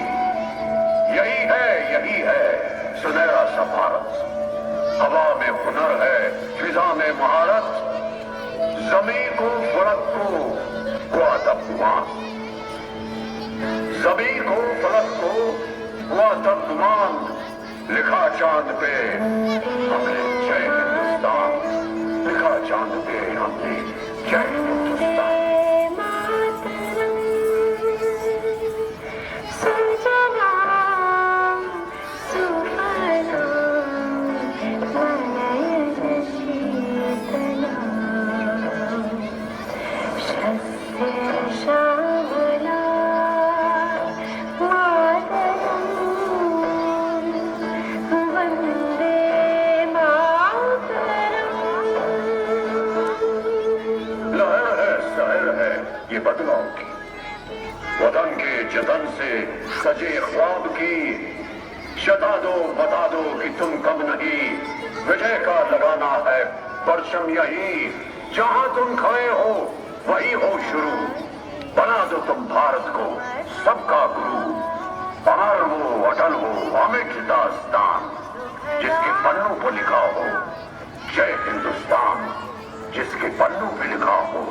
यही है सुनहरा सा भारत। हवा में हुनर है, फिजा में महारत, जमीन को फलक को हुआ तब्दुमान, जमीन को फलक को हुआ तब्दुमान, लिखा चांद पे हमने जय हिंदुस्तान, लिखा चांद पे हमने जय हिंदुस्तान। ये बदलाव की वतन के जतन से सजे ख्वाब की, जता दो बता दो कि तुम कम नहीं, विजय का लगाना है परचम यही, जहां तुम खड़े हो वही हो शुरू, बना दो तुम भारत को सबका गुरु, अमर हो अटल हो अमिट दास्तान, जिसके पन्नों पर लिखा हो जय हिंदुस्तान, जिसके पन्नों पे लिखा हो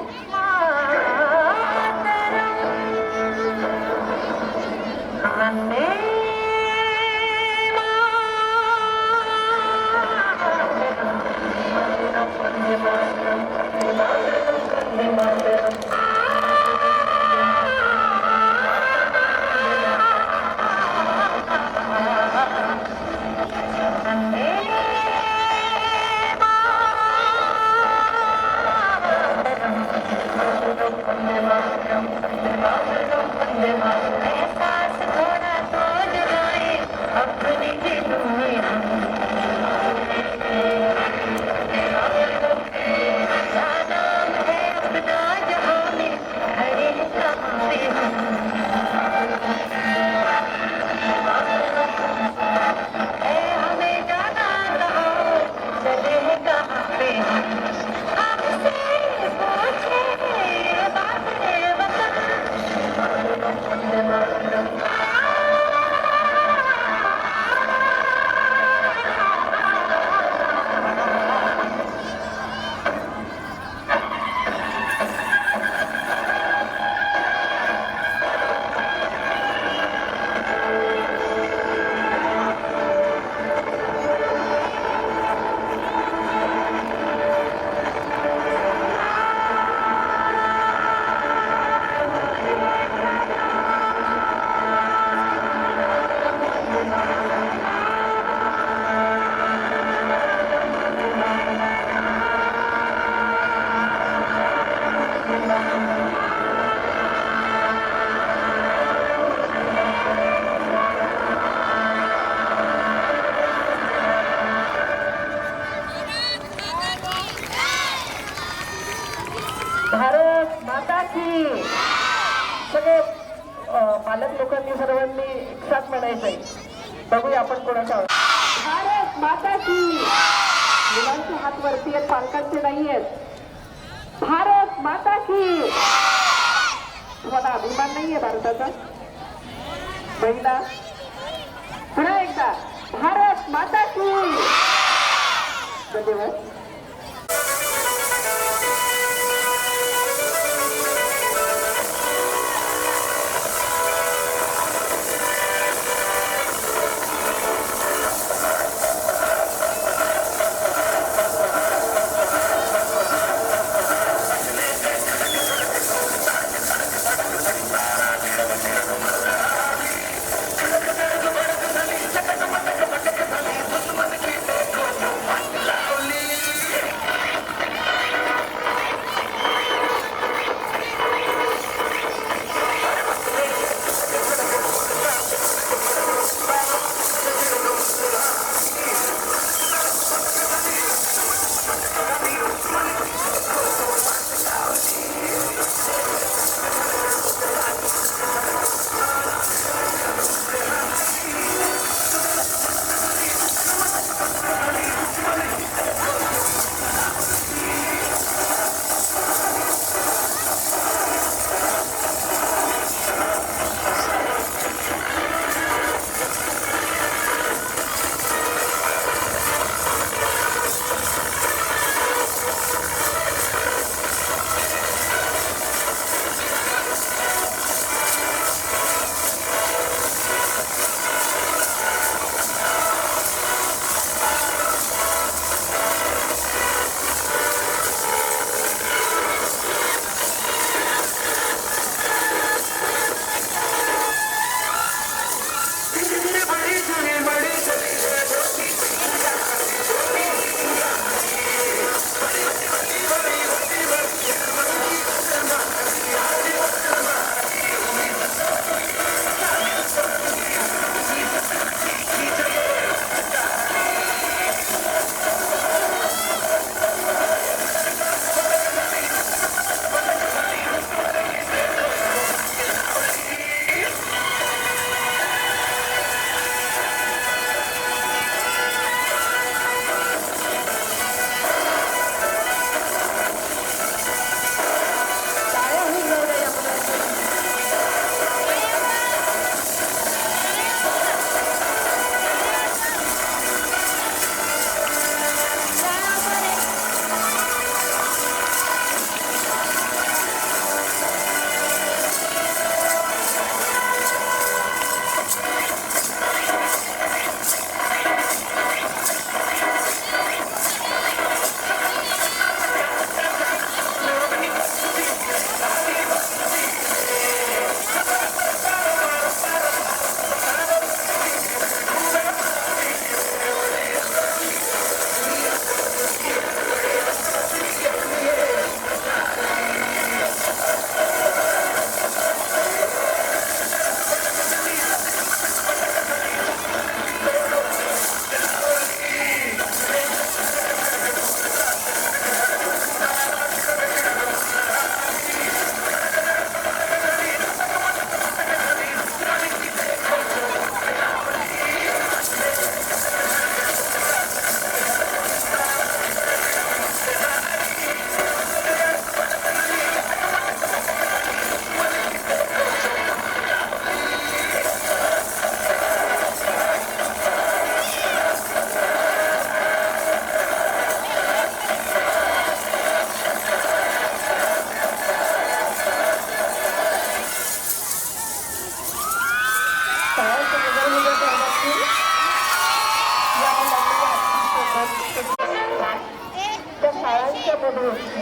पालक लोकांनी सर्वांनी एकसाथ म्हणायचंय. बघूया आपण कोणाचा आहोत. भारत माता की. मुलांचे हात वरती आहेत, पालकांचे नाही आहेत. भारत माता की. तुम्हाला अभिमान नाहीये भारताचा? महिला पुन्हा एकदा भारत माता की. धन्यवाद.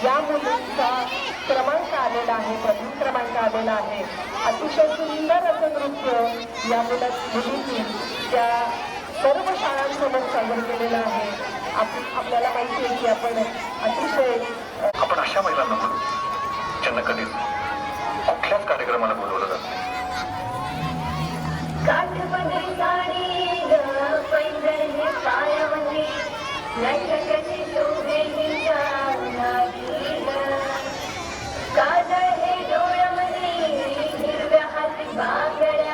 या मुलींचा क्रमांक आलेला आहे, प्रथम क्रमांक आलेला आहे. अतिशय सुंदर असं नृत्य या मुलींनी त्या सर्व शाळांसमोर सादर केलेलं आहे. आपल्याला माहिती आहे की आपण अशा महिलांना म्हणू ज्यांना कधीच कुठल्याच कार्यक्रमाला बोलवलं जात नाही. काजळ हे डोळ्यामध्ये हिरव्या हाती बागड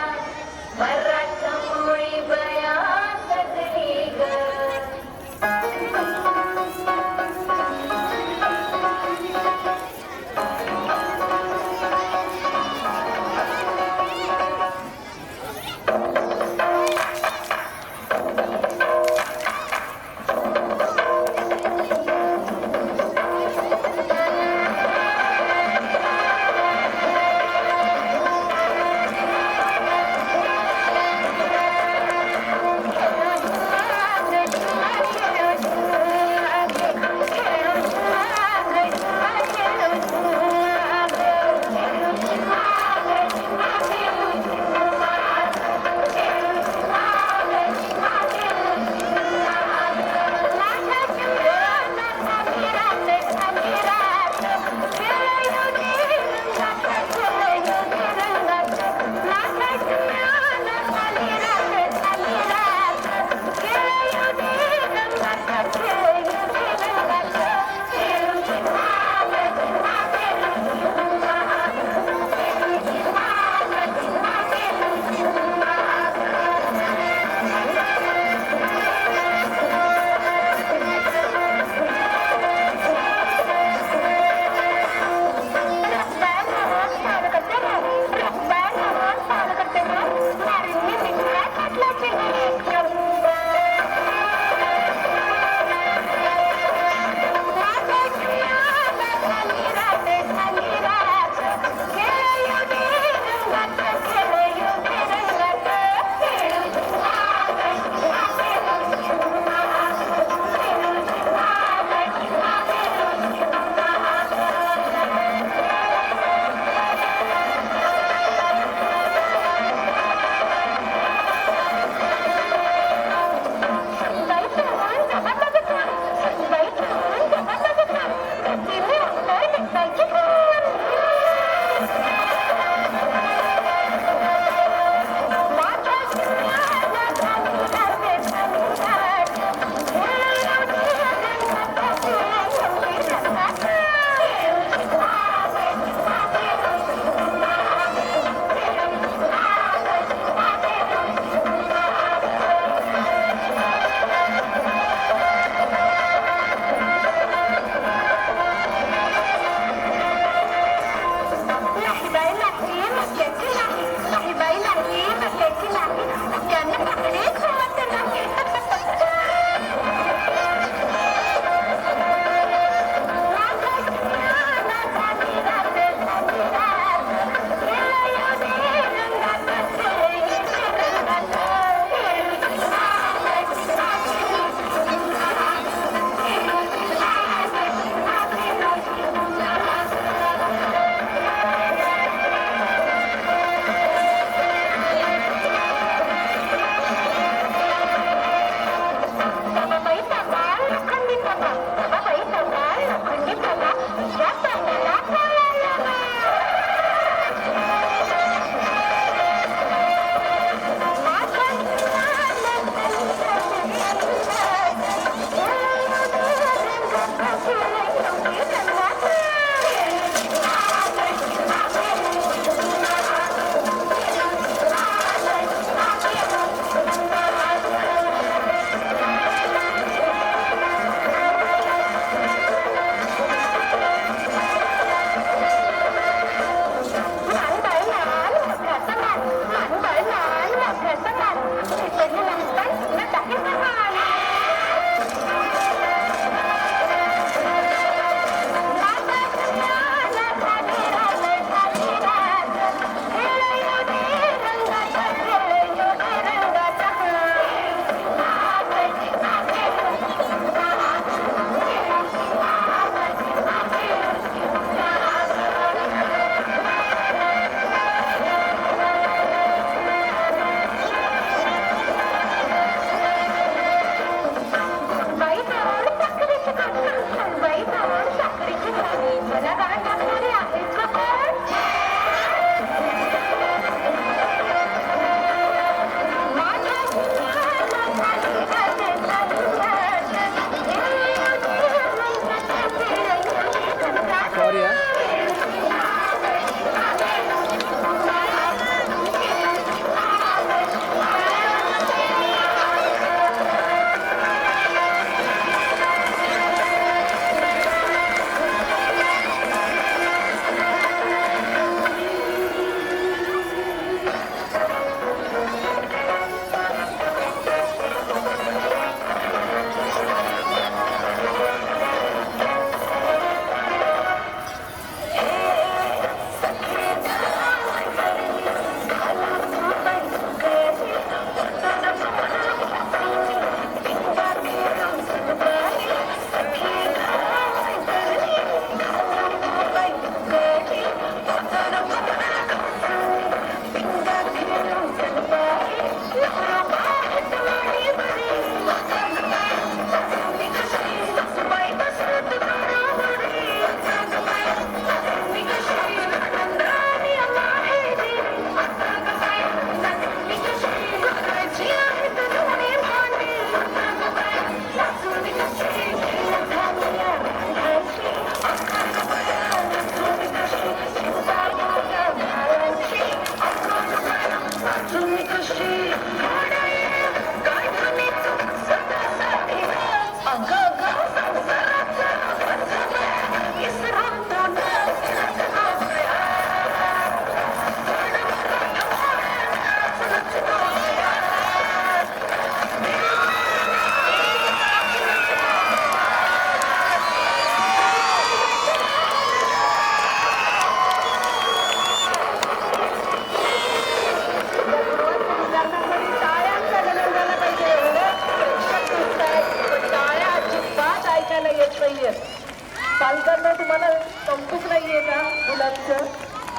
पालकांना तुम्हाला कौतुक नाहीये का मुलांचं?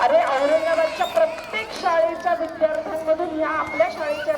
अरे औरंगाबादच्या प्रत्येक शाळेच्या विद्यार्थ्यांमधून या आपल्या शाळेच्या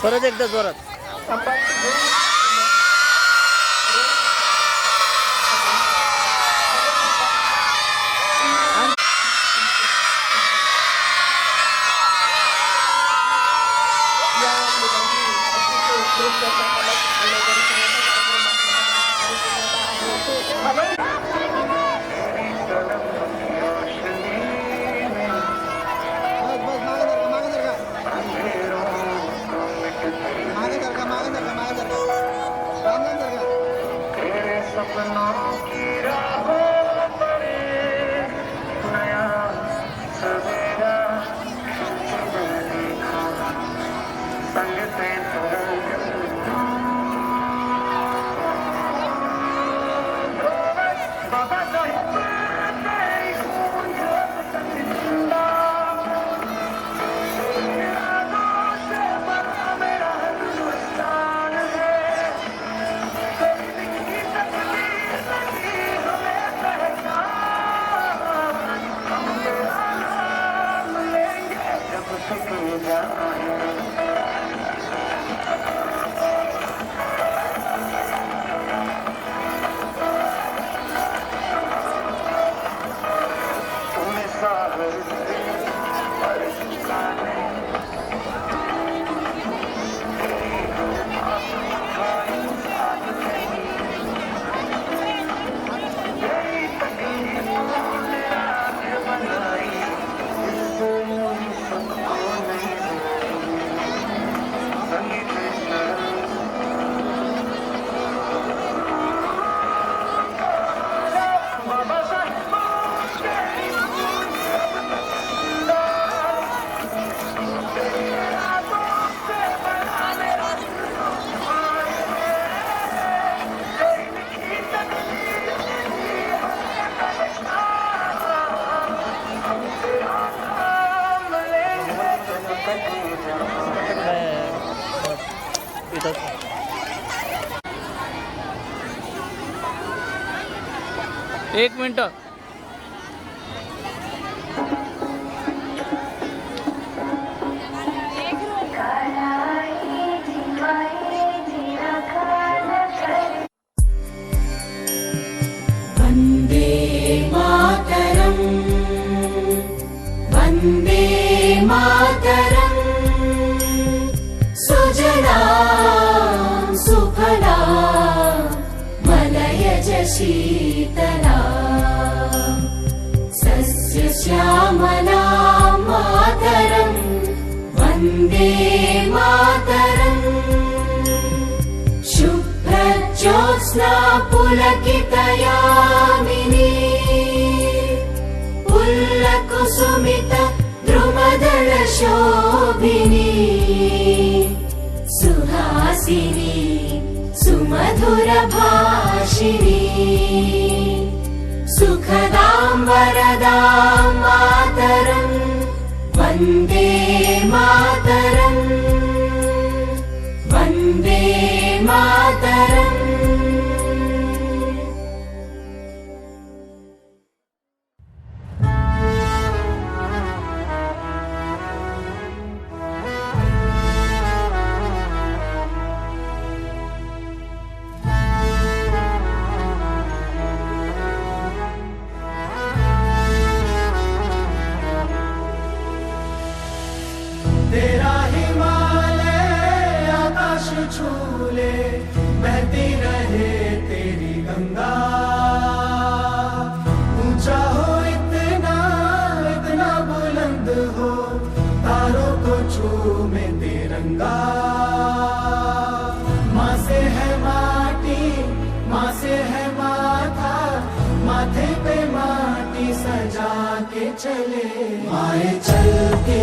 परत एकदा जोरात. सवेरा एक मिनिट. वन्दे मातरम् वन्दे मातरम् सुजला सुफला मलयज शीतला सस्यश्यामला मातरम् वन्दे मातरम् शुभ्रज्योत्स्ना पुलकितयामिनी पुल्लकुसुमित द्रुमदलशोभिनी सुहासिनी सुमधुरभाषिणी सुखदां वरदां मातरम् वन्दे मातरम् वन्दे मातरम्. तेरा हिमालय आकाश छूले बहती रहे तेरी गंगा ऊंचा हो इतना इतना बुलंद हो तारों को छूमे तिरंगा माँ से है माटी माँ से है माथा माथे पे माटी सजा के चले माए चल के